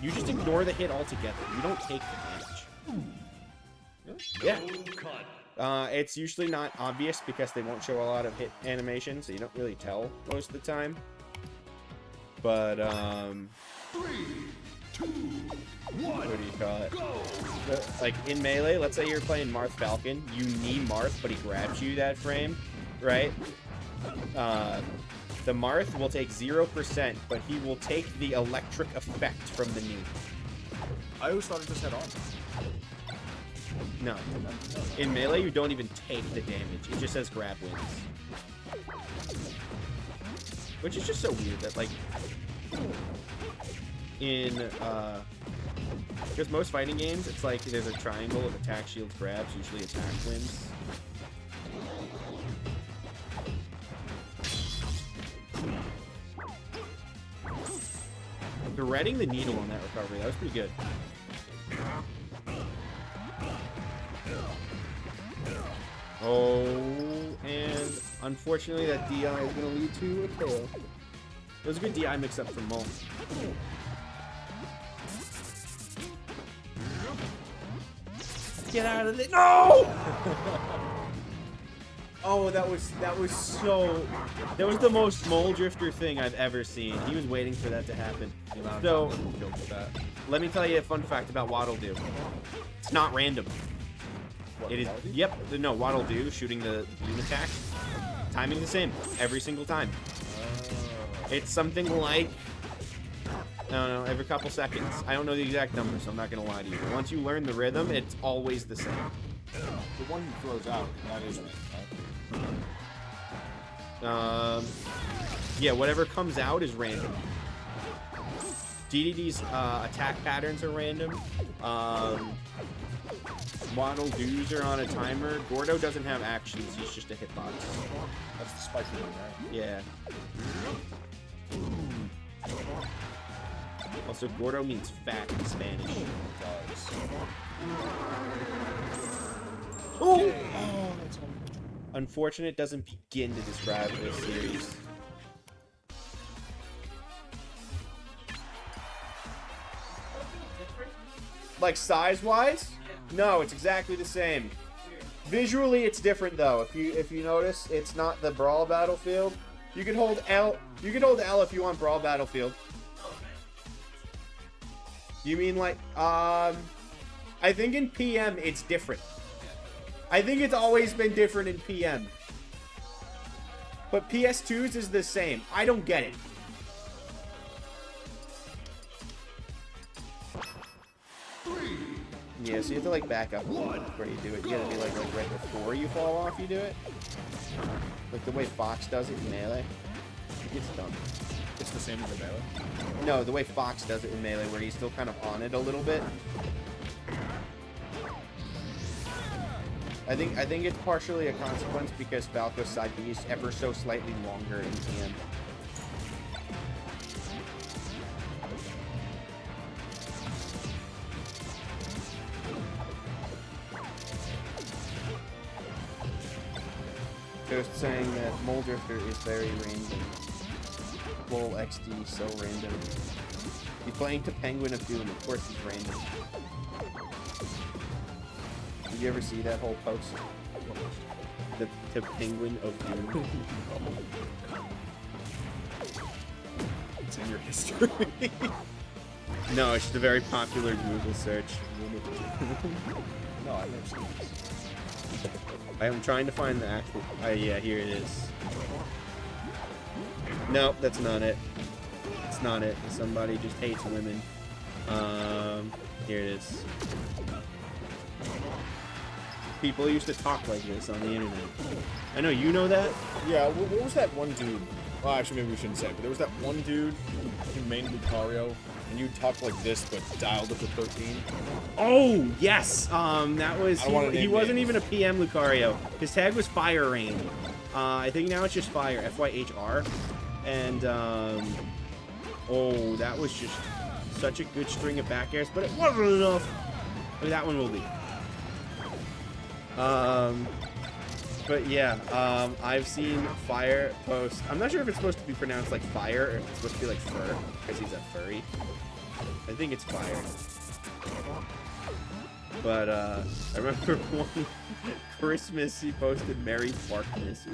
You just ignore the hit altogether. You don't take the damage. Yeah. It's usually not obvious because they won't show a lot of hit animation, so you don't really tell most of the time. But, 3, 2, 1, what do you call it? Like, in Melee, let's say you're playing Marth Falcon, you knee Marth, but he grabs you that frame, right? The Marth will take 0%, but he will take the electric effect from the knee. I always thought it just had armor. No. In melee, you don't even take the damage. It just says grab wins. Which is just so weird that, like, in, because most fighting games, it's like there's a triangle of attack, shields, grabs. Usually attack wins. Threading the needle on that recovery, that was pretty good. Oh, and unfortunately that DI is going to lead to a KO. It was a good DI mix-up from Mole. Get out of it! No! Oh, that was so... That was the most Mole Drifter thing I've ever seen. He was waiting for that to happen. So, let me tell you a fun fact about Waddle Doo. It's not random. It is... Yep. No, Waddle Doo shooting the beam attack. Timing the same every single time. It's something like... I don't know, every couple seconds. I don't know the exact number, so I'm not going to lie to you. But once you learn the rhythm, it's always the same. The one he throws out, that is right? Yeah, whatever comes out is random. DDD's attack patterns are random. Waddle Doos are on a timer. Gordo doesn't have actions, he's just a hitbox. That's the spiky one, right? Yeah. Also, Gordo means fat in Spanish. Oh! Unfortunate doesn't begin to describe this series. Like size-wise? No, it's exactly the same. Visually, it's different though. If you notice, it's not the Brawl Battlefield. You can hold L. You can hold L if you want Brawl Battlefield. You mean like I think in PM it's different. I think it's always been different in PM. But PS2's is the same. I don't get it. Yeah, so you have to like back up a little bit before you do it. You gotta do like right before you fall off you do it. Like the way Fox does it in Melee. It's dumb. It's the same as the Melee? No, the way Fox does it in Melee where he's still kind of on it a little bit. I think it's partially a consequence because Falco's side B is ever so slightly longer in PM. Just saying that Mole Drifter is very random. Lol XD, so random. He's playing to Penguin of Doom, of course he's random. Did you ever see that whole post? The Penguin of Doom. It's in your history. No, it's just a very popular Google search. No, I've never seen this. I'm trying to find the actual... yeah, here it is. Nope, that's not it. It's not it. Somebody just hates women. Here it is. People used to talk like this on the internet. I know, you know that? Yeah, what was that one dude? Well, actually, maybe we shouldn't say it, but there was that one dude who made Lucario, and you talked like this, but dialed up to 13. Oh, yes! That was... He wasn't names. even a PM Lucario. His tag was Fire Rain. I think now it's just Fire, F-Y-H-R. And, oh, that was just such a good string of back airs, but it wasn't enough. Maybe that one will be. But yeah, I've seen Fire post. I'm not sure if it's supposed to be pronounced like fire or if it's supposed to be like fur, because he's a furry. I think it's Fire. But I remember one Christmas he posted Merry Farkmas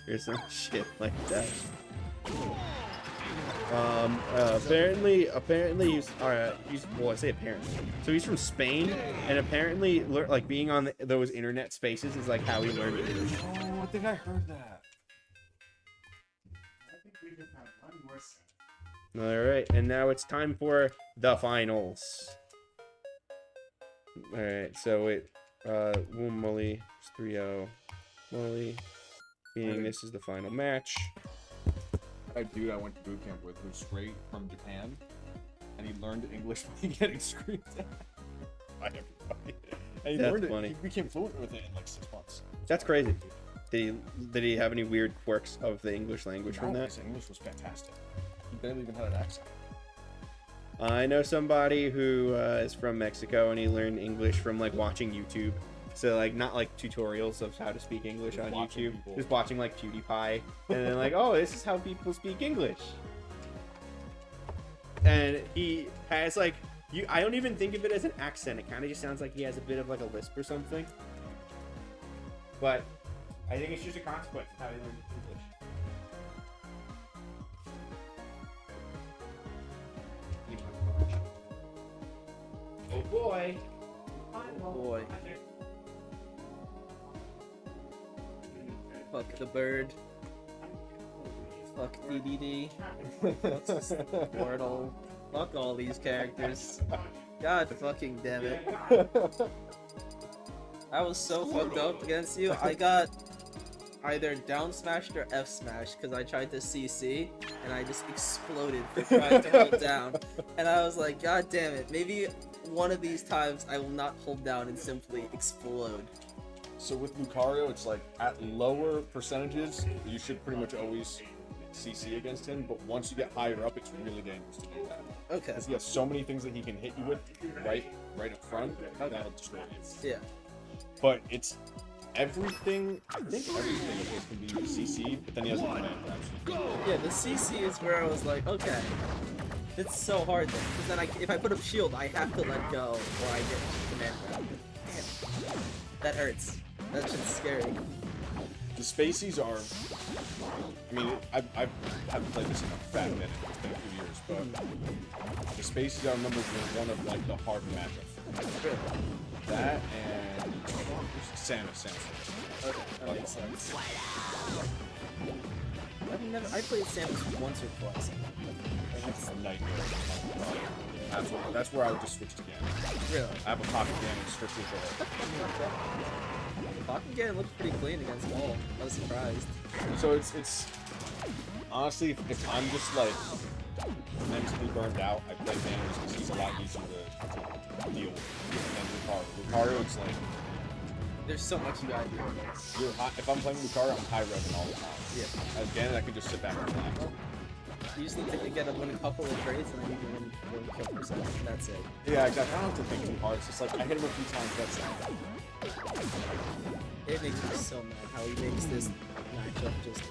or some shit like that. Apparently he's well, I say apparently. So he's from Spain, and apparently, like being on those internet spaces is like how he learned English. Oh, I think I heard that. Alright, and now it's time for the finals. Alright, so Wombat 3-0. Molly, meaning this is the final match. A dude I went to boot camp with who's straight from Japan, and he learned English by getting screamed at by everybody. And he That's learned funny. it. He became fluent with it in like 6 months. That's crazy. Did he have any weird quirks of the English language from No, that? his English was fantastic. He barely even had an accent. I know somebody who is from Mexico and he learned English from like watching YouTube. So like not like tutorials of how to speak English Just on watching YouTube, people. just watching like PewDiePie, and then like, oh, this is how people speak English. And he has like, I don't even think of it as an accent. It kind of just sounds like he has a bit of like a lisp or something. But I think it's just a consequence of how he learned English. Oh boy. Oh boy. Fuck the bird. Fuck DDD. Fuck Squirtle. Fuck all these characters. God fucking damn it. I was so fucked up against you. I got either down smashed or F smashed because I tried to CC and I just exploded for trying to hold down. And I was like, God damn it. Maybe one of these times I will not hold down and simply explode. So with Lucario, it's like at lower percentages, you should pretty much always CC against him. But once you get higher up, it's really dangerous to do that. Okay. Because he has so many things that he can hit you with right up front. That'll destroy you. Yeah. But it's everything. I think everything of his can be CC'd, but then he has a command grab. Yeah, the CC is where I was like, okay, it's so hard then. Because then if I put up shield, I have to let go or I get command grab. Damn. That hurts. That shit's scary. The Spaceys are. I mean, I haven't played this in a fat minute. It's been a few years, but the Spaceys I remember were one of like the hard matchups. Really? That and Samus. Okay, that makes sense. I played Samus once or twice. That's a nightmare. That's where I would just switch to Ganon. Really? I have a pocket Ganon strictly for her. Pocket Ganon looked pretty clean against Wall. I was surprised. So it's honestly, if I'm just like mentally burned out, I play Ganon because he's a lot easier to deal with than Lucario. Lucario, it's like There's so much you gotta do. if I'm playing Lucario, I'm high revving all the time. Yeah. As Ganon, I can just sit back and relax. You just need to win a couple of trades and then you can win one kill percent. That's it. Yeah, exactly. I don't have to think too hard. It's just like I hit him a few times. That's it. It makes me so mad how he makes this matchup just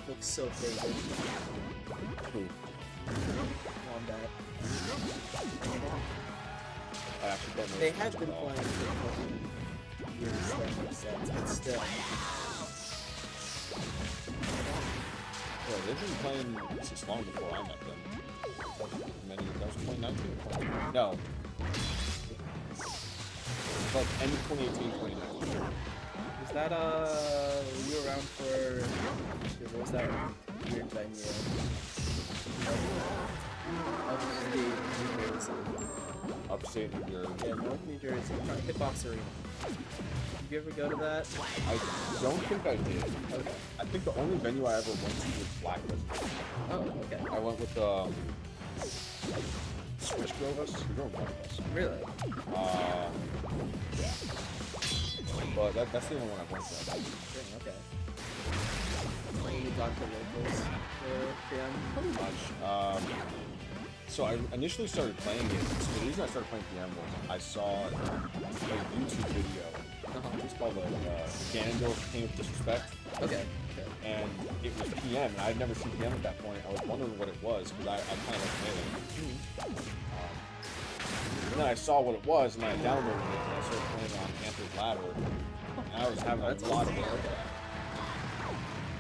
look so favored. Wombat. I actually don't know. They have been playing for fucking years, like sets, but still. Yeah, they've been playing since long before I met them. That was 2019? No. It's like end of 2018, 2019. Was that, you were around for, shit, what was that weird venue? Upstate New Jersey. Upstate New Jersey. Yeah, North New Jersey. Hitbox Arena. Did you ever go to that? I don't think I did. Okay. I think the only venue I ever went to was Blacklist. Oh, okay. I went with Switch drove us. We drove one of us. Really? Yeah. But that's the only one I've went to. Dang, okay. When you got to locals for PM? Pretty much. So I initially started playing it. So the reason I started playing PM was I saw a YouTube video. It's called Ganondorf King of Disrespect. Okay. And it was PM, and I'd never seen PM at that point. I was wondering what it was, because I kind of like melee. And then I saw what it was, and I downloaded it, and I started playing on Panther's Ladder. And I was having a lot of fun.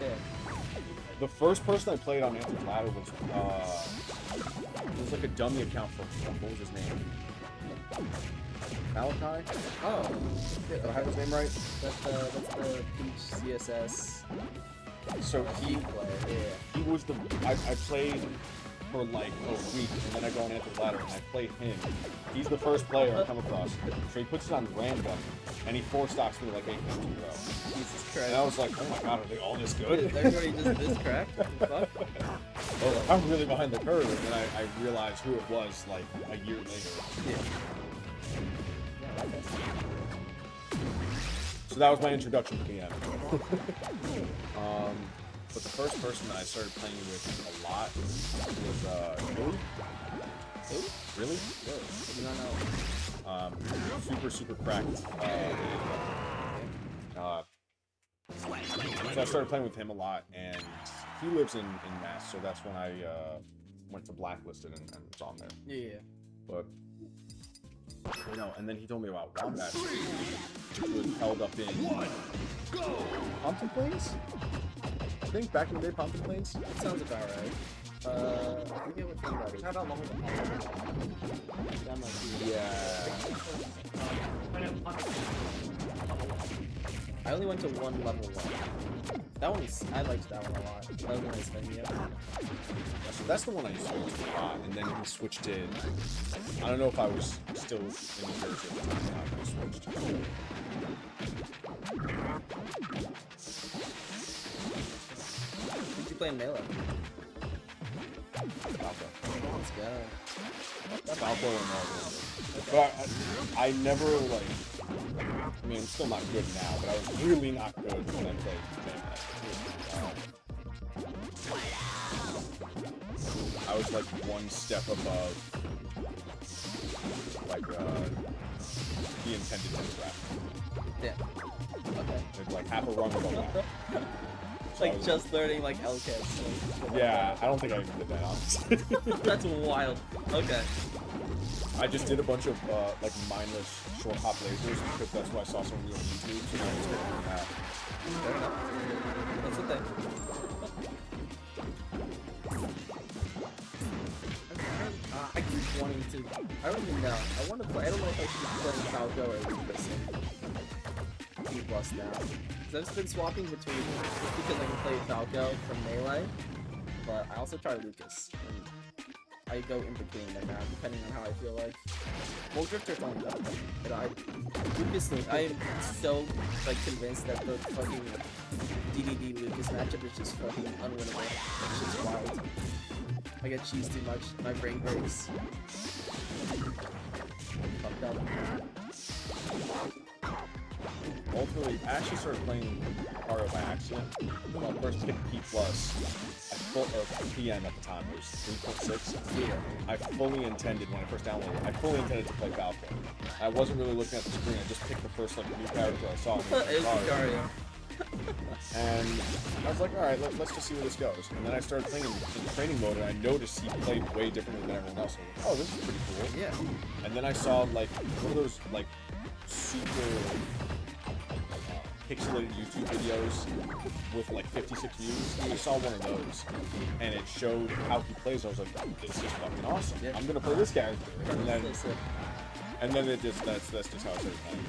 Yeah. The first person I played on Panther's Ladder was, it was like a dummy account for, what was his name? Malachi? Oh. Do I have his name right? That's the Peach CSS So he player. Yeah. was the, I played for like a week, and then I go on Anthony Ladder and I play him. He's the first player I come across. So he puts it on random, and he 4-stocks me like 8 times in a row. Jesus Christ. And I was like, oh my god, are they all this Dude, good? everybody just this cracked? What the fuck? Oh, I'm really behind the curve, and then I realized who it was like a year later. So that was my introduction to PM. But the first person that I started playing with a lot was Really? Who? Really? I do not know. Super cracked. So I started playing with him a lot, and he lives in Mass, so that's when I went to Blacklisted and was on there. Yeah. But you know, and then he told me about Wombat, which was held up in Pompton Plains. I think back in the day, Pompton Plains. That sounds about right. I forget which one that is. How about long That might be. Yeah. I only went to one level 1. That one is, I liked that one a lot. That was a nice venue. So that's the one I used to go to a lot, and then he switched it. I don't know if I was still in New Jersey at the time when I switched. Did you play in Melee? Falco. Let's go. Falco and all those. But I never, like, I mean, I'm still not good now, but I was really not good when I played Melee. I was like one step above, like, the intended trap. Yeah. Okay. It's like half a run above that. So I Like was- just learning like LKs. Yeah, I don't think I even did that, honestly. That's wild. Okay. I just did a bunch of, like, mindless short hop lasers because that's what I saw some real YouTube, so now I'm just doing that. Fair enough. That's the thing. I keep wanting to. I don't even know. I want to play. I don't know if I should be playing Falco or Lucas in P Plus now. Because I've been swapping between just because I can play Falco from Melee, but I also try Lucas. And I go in between them now, depending on how I feel like. Well, Drifter's on though. But Lucas, I'm so like convinced that the fucking DDD Lucas matchup is just fucking unwinnable. It's just wild. I get cheese too much, my brain breaks. Fucked up. Ultimately, I actually started playing Mario by accident. When I first picked P+, or PM at the time, it was 3.6. Yeah. I fully intended, when I first downloaded it, I fully intended to play Falco. I wasn't really looking at the screen, I just picked the first like new character I saw. It's Mario. And I was like, alright, let's just see where this goes. And then I started playing in training mode, and I noticed he played way differently than everyone else. I was like, oh, this is pretty cool. Yeah. And then I saw, like, one of those, like, super pixelated YouTube videos with, like, 56 views. I saw one of those, and it showed how he plays. I was like, this is fucking awesome. Yeah. I'm gonna play this character. So, And then it just, that's just how I started playing.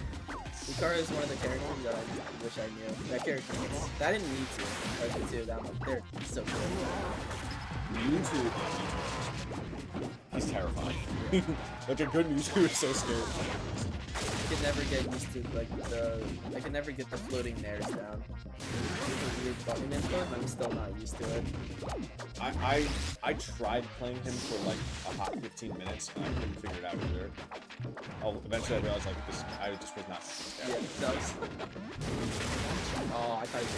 Lucario is one of the characters that I wish I knew. That character is. I didn't need to. I did too. That one. They're so cool. Mewtwo, he's terrifying. Like, a good Mewtwo is so scary. I could never get used to like I could never get the floating nairs down. It's a weird button input, I'm still not used to it. I tried playing him for like a hot 15 minutes and I couldn't figure it out either. Eventually I realized like this, I just was not. Yeah, that was. Oh, I thought you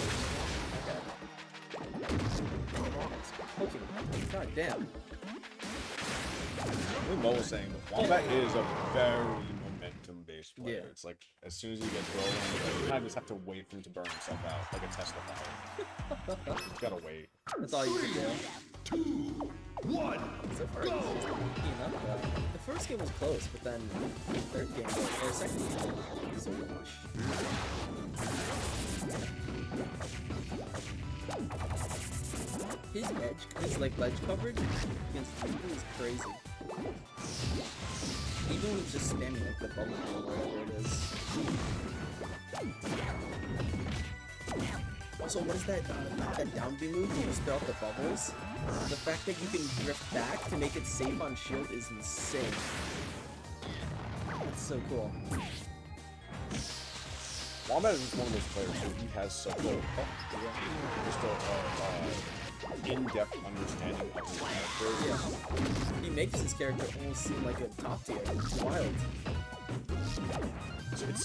were. Okay. God damn. I think Mo was saying that Wombat is a very momentum-based player. Yeah. It's like as soon as he gets rolling, you kind of just have to wait for him to burn himself out, like a Tesla power. Just gotta wait. That's all you can do. 2, 1. So far, it's just picking up though. The first game was close, but then the third game, or second game, was so much. His edge, his like ledge coverage against people is crazy. Even with just spamming like the bubble or whatever it is. Also, what is that down B move? You just throw out the bubbles. The fact that you can drift back to make it safe on shield is insane. That's so cool. Wombat is one of those players who he has such a in-depth understanding of his character. Yeah. He makes his character almost seem like a top tier. It's wild.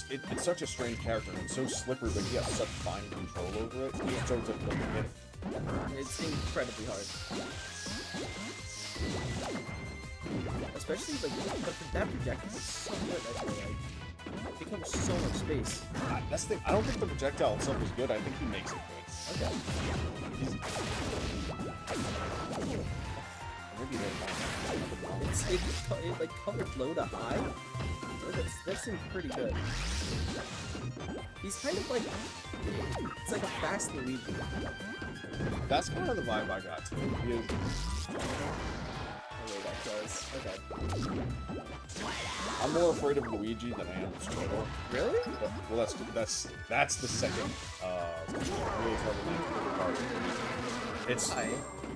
It's such a strange character and it's so slippery, but he has such fine control over it. It's so difficult to hit. It's incredibly hard. Especially like that projectile is so good. I feel like it covers so much space. That's the thing. I don't think the projectile itself is good. I think he makes it good. Okay. Maybe It like covered low to high. That seems pretty good. He's kind of like it's like a fast Luigi. That's kind of the vibe I got too. He is. The way that goes. Okay. I'm more afraid of Luigi than I am of Turtle. Really? But, well, that's the second really terrible name for the card. It's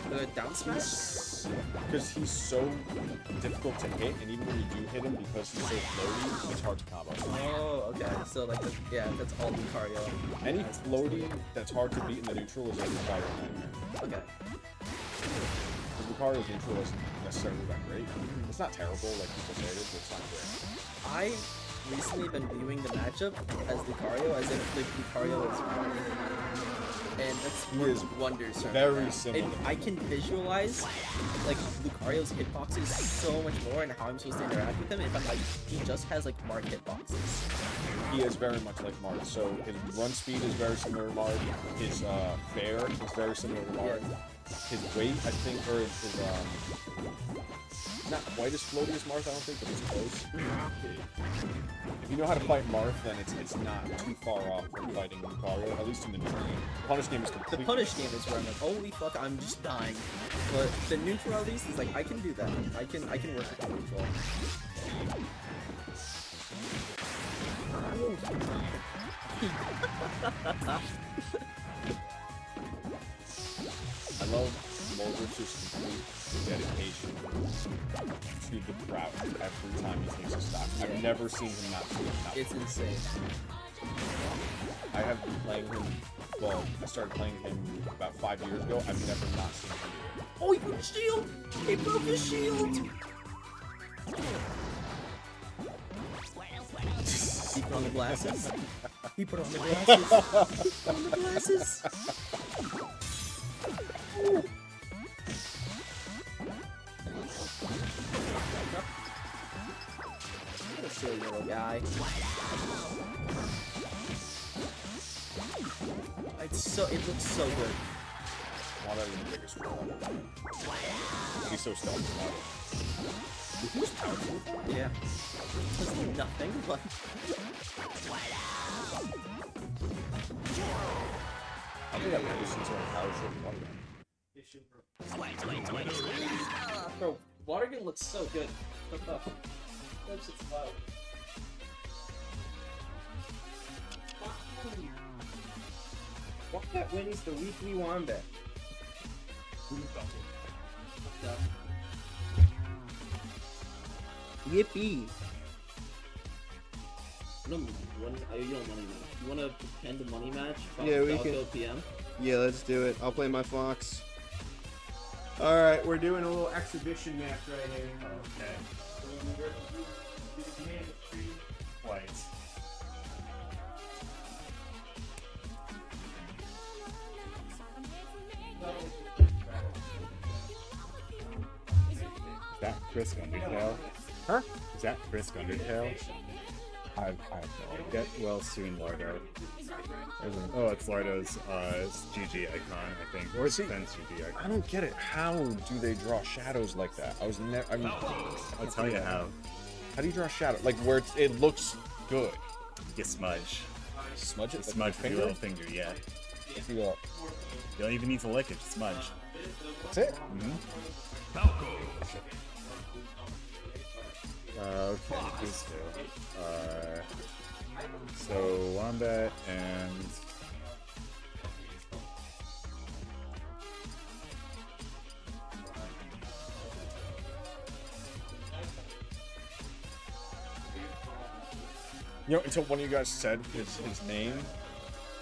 The down smash? because he's so difficult to hit, and even when you do hit him, because he's so floaty, it's hard to combo. Oh, okay. So like, that's all Lucario. Any floaty that's hard to beat in the neutral is a Lucario nightmare. Okay. Because Lucario's neutral isn't necessarily that great. It's not terrible, like people say it is, but it's not great. I recently been viewing the matchup as Lucario as if like Lucario is and that's worked wonders for me. Very similar. And I can visualize like Lucario's hitboxes so much more and how I'm supposed to interact with him if I'm like he just has like Mark hitboxes. He is very much like Marth. So his run speed is very similar to Marth. His fair is very similar to Marth. His weight, I think, or his not quite as floaty as Marth, I don't think, but it's close. If you know how to fight Marth, then it's not too far off from fighting Lucario, at least in the neutral game. The punish game is The completely punish game is where I'm like, holy fuck, I'm just dying. But the neutral at least is like I can do that. I can work with the neutral. I love Mulder's complete dedication to the crowd every time he takes a stock. I've never seen him not do it. It's insane. I have been playing him, well, I started playing him about 5 years ago. I've never not seen him do it. Oh, he broke his shield! He broke his shield! He put on the glasses. He put on the glasses. He put on the glasses. Ooh. What a silly little guy. It looks so good. Wombat is the biggest troll ever. He's so stealthy about it. Who's powerful? Yeah. Does nothing, but... I think I've never seen someone power shot Wombat. Bro, Watergun looks so good. What the fuck? That shit's wild. Wombat wins the weekly Wombat. Yippee! You don't money match. You want to pretend a money match? Yeah, we can. PM? Yeah, let's do it. I'll play my Fox. Alright, we're doing a little exhibition match right here. Okay. White. Is that Chris Undertale? Huh? Is that Chris Undertale? I have no idea. Get well soon, Lardo. Oh, it's Lardo's GG icon, I think. Or it's Defense GG icon. I don't get it. How do they draw shadows like that? I mean, I'll tell you how. how do you draw a shadow? Like where it looks good. You smudge. Smudge it? Smudge with your little finger, yeah. You You don't even need to lick it, just smudge. That's it? Okay, who's who? So, Wombat and... You know, until one of you guys said his name,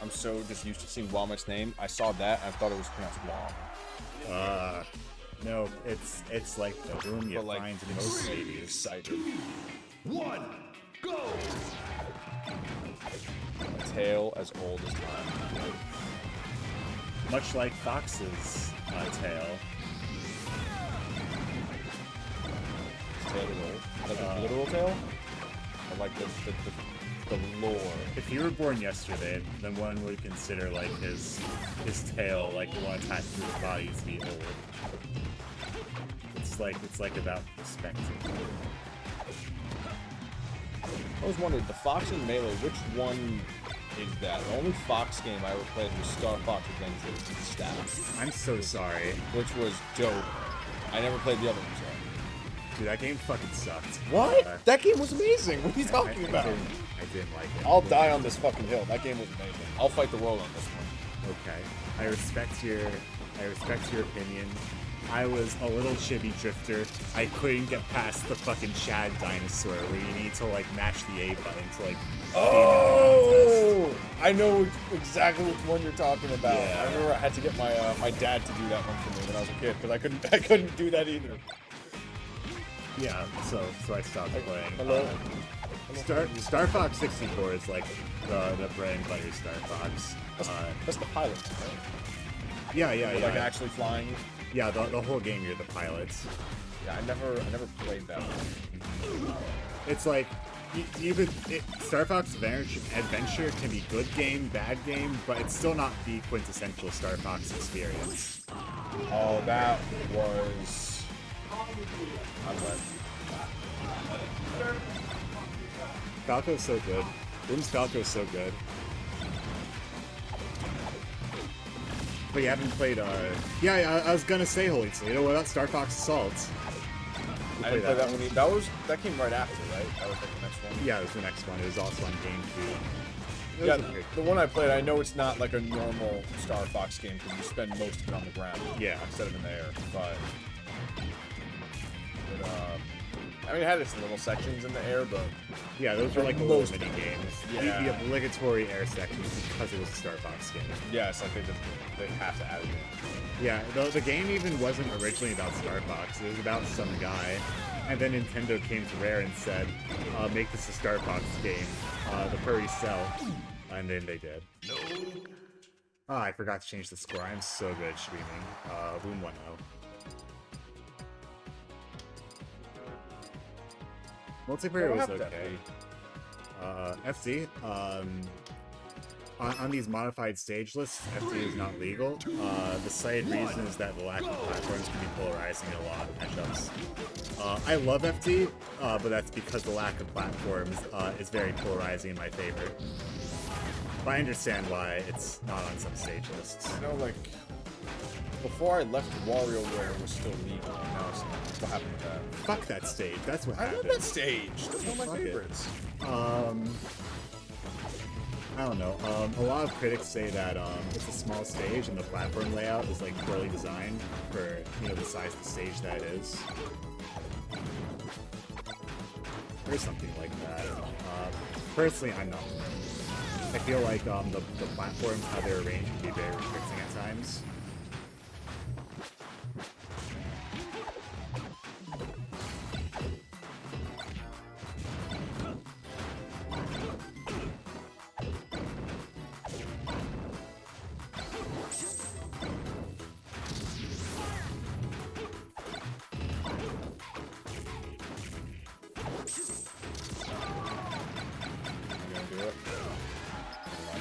I'm so just used to seeing Wombat's name. I saw that and I thought it was pronounced Wom. No, it's like the room you But, like, find in most cities. Excited. 1, go! A tale as old as time. Much like Fox's tail. His tail is old. Like a literal tail? Or like the lore? If he were born yesterday, then one would consider like his tail, like the one attached to his body, to be old. It's like about perspective. I always wondered, the Fox and Melee, which one is that? The only Fox game I ever played was Star Fox Adventures with Staff, I'm so sorry. which was dope. I never played the other ones though. Dude, that game fucking sucked. What? That game was amazing. What are you talking I about? didn't like it. I'll die on this fucking hill. That game was amazing. I'll fight the world on this one. Okay. I respect your opinion. I was a little chibi drifter. I couldn't get past the fucking Chad dinosaur where you need to like mash the A button to like. Oh! I know exactly which one you're talking about. Yeah. I remember I had to get my my dad to do that one for me when I was a kid because I couldn't do that either. Yeah. So I stopped playing. Hello. Star Fox 64 is like the bread and butter Star Fox. That's the pilot, right? Yeah. Like actually flying. Yeah, the whole game you're the pilots. Yeah, I never played that one. It's like Star Fox Adventure can be good game, bad game, but it's still not the quintessential Star Fox experience. Oh, that was. I'm like, Falco's so good. Boom's Falco's so good. But you haven't played, yeah, I was gonna say Holy Toledo. What about Star Fox Assault? I didn't play that one. That came right after, right? That was like the next one. Yeah, it was the next one. It was also on GameCube. It Yeah, was okay. the one I played, I know it's not like a normal Star Fox game because you spend most of it on the ground. Yeah. Instead of in the air, but I mean, it had its little sections in the air, but Yeah, those were like the Most little mini games. Yeah. The obligatory air sections because it was a Star Fox game. yeah, it's like they have to add it in. Yeah, the game even wasn't originally about Star Fox. It was about some guy. And then Nintendo came to Rare and said, make this a Star Fox game. The furries sell. And then they did. Oh, I forgot to change the score. I'm so good at streaming. Boom 1-0. Multiplayer What was happened to okay. FD, on these modified stage lists, FD is not legal. The cited reason is that the lack of platforms can be polarizing in a lot of matchups. I love FD, but that's because the lack of platforms is very polarizing in my favor. But I understand why it's not on some stage lists. You know, like before I left, WarioWare was still legal. Now it's not. What happened with that? Fuck that stage. That's what I happened. love that stage. That's one of my Fuck it. favorites. I don't know. A lot of critics say that it's a small stage and the platform layout is like poorly designed for the size of the stage that it is. Or something like that. Personally, I'm not. I feel like the platforms, how they're arranged, can be very restricting at times.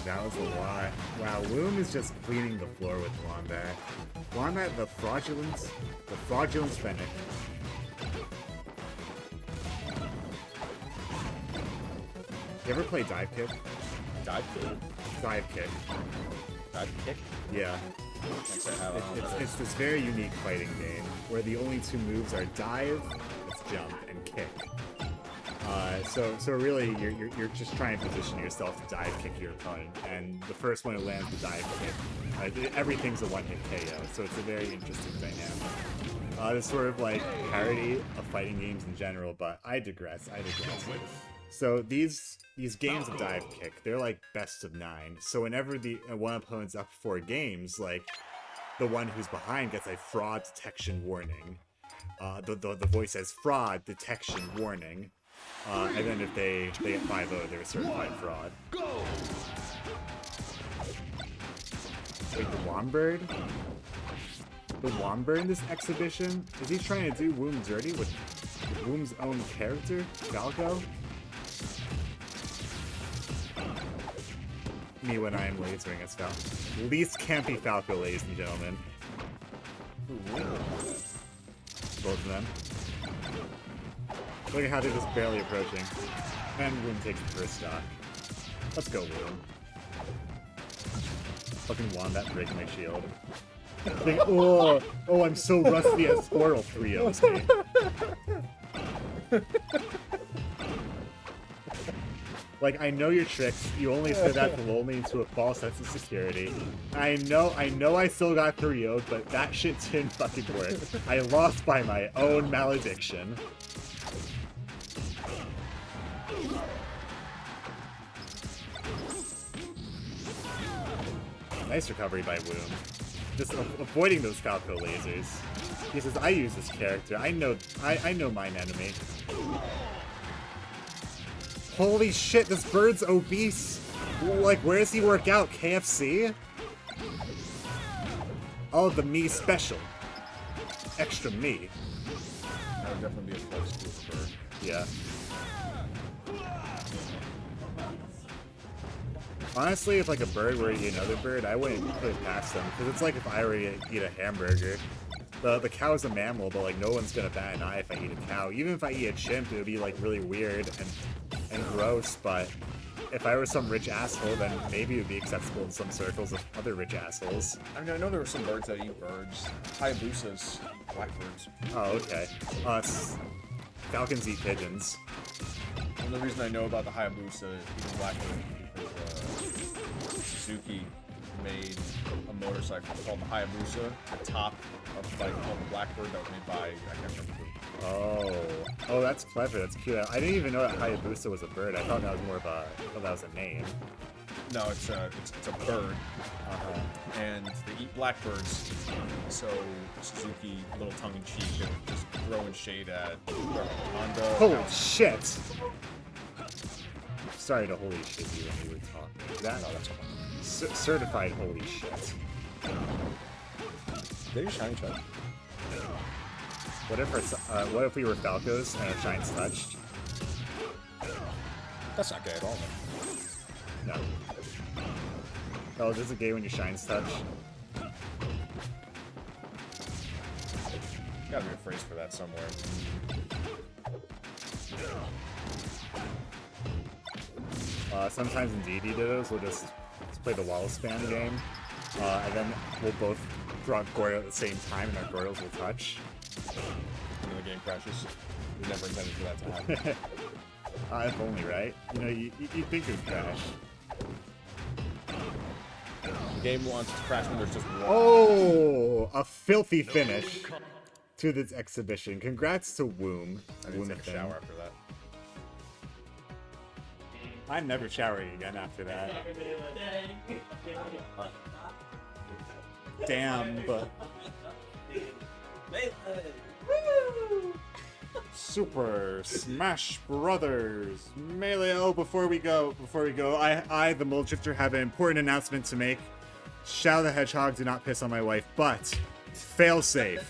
That was a lot. Wow, Loom is just cleaning the floor with Wombat. Wombat, the fraudulent fennec. You ever play Dive Kick? Dive kick. Dive Kick. Dive kick. Yeah. It's this very unique fighting game where the only two moves are dive, that's jump, and kick. So really, you're just trying to position yourself to dive kick your opponent, and the first one who lands the dive kick, everything's a one-hit KO. So it's a very interesting dynamic. It's sort of like parody of fighting games in general, but I digress. So these games of dive kick, they're like best of 9. So whenever the one opponent's up 4 games, like the one who's behind gets a fraud detection warning. The voice says fraud detection warning, and then if they get 5-0, they're a certified fraud. Wait, the Wombat? The Wombat in this exhibition? Is he trying to do Womb dirty with Womb's own character, Falco? Me when I am lasering as Falco. Least campy Falco, ladies and gentlemen. Both of them. Look at how they're just barely approaching. And Woom takes the first stock. Let's go, Woom. Fucking Wombat breaking my shield. Like, oh, I'm so rusty at Squirtle 3-0s me. Like, I know your tricks. You only said that to lull me into a false sense of security. I know I still got 3-0'd, but that shit didn't fucking work. I lost by my own malediction. Nice recovery by Woom. Just avoiding those Falco lasers. He says, I use this character. I know mine enemy. Holy shit, this bird's obese. Like, where does he work out? KFC? Oh, the me special. Extra me. That would definitely be a flex to a bird. Yeah. Honestly, if like a bird were to eat another bird, I wouldn't put it past them. Because it's like if I were to eat a hamburger. The cow's a mammal, but like no one's gonna bat an eye if I eat a cow. Even if I eat a chimp, it would be like really weird and gross, but if I were some rich asshole, then maybe it would be acceptable in some circles of other rich assholes. I mean, I know there are some birds that eat birds. Hayabusas, blackbirds. Oh, okay. Falcons eat pigeons. And the reason I know about the Hayabusa eating blackbird is because Suzuki made a motorcycle called the Hayabusa, the top of like called the Blackbird that was made by I can't remember who. Oh, that's clever. That's cute. I didn't even know that Hayabusa was a bird. I thought that was more of a that was a name. No, it's a bird, and they eat blackbirds. So Suzuki, little tongue in cheek, and just throwing shade at Honda. Holy shit! Sorry to holy shit you when you were talking. That No, that's fine. certified holy shit. They use shiny touch. What if we were Falcos and our shines touched? That's not gay at all. No. Oh, is it gay when your shines touch? Gotta be a phrase for that somewhere. Sometimes in DD Dittos, we'll just play the wall span game, and then we'll both draw Goryo at the same time, and our Goryos will touch. And then the game crashes. We never intended for that to happen. If only, right? You know, you think it would crash. The game wants to crash when there's just one. Oh, a filthy finish to this exhibition. Congrats to Woom. I need to take a shower after that. I'm never showering again after that. Damn, but Super Smash Brothers Melee. Oh, before we go, I, the Mold Drifter, have an important announcement to make. Shadow the Hedgehog, do not piss on my wife, but failsafe.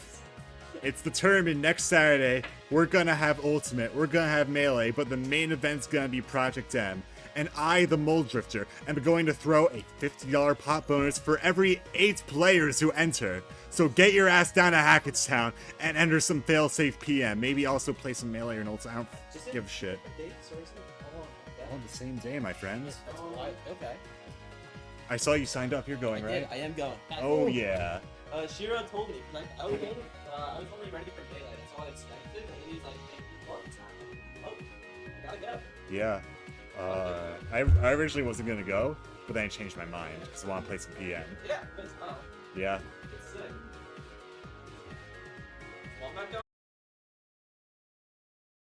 It's the tournament next Saturday. We're gonna have Ultimate, we're gonna have Melee, but the main event's gonna be Project M. And I, the Mold Drifter, am going to throw a $50 pot bonus for every 8 players who enter. So get your ass down to Hackettstown and enter some failsafe PM. Maybe also play some Melee or an Ultimate. I don't give a shit. All the same day, my friends. Okay. I saw you signed up. You're going, right? I am going. Oh, yeah. Shiro told me, like, I was only ready for daylight. That's all I expected. And he's like, oh, gotta go. Yeah. I originally wasn't going to go, but then I changed my mind because I want to play some PM. Yeah, it's Yeah. It's sick. Wombat going?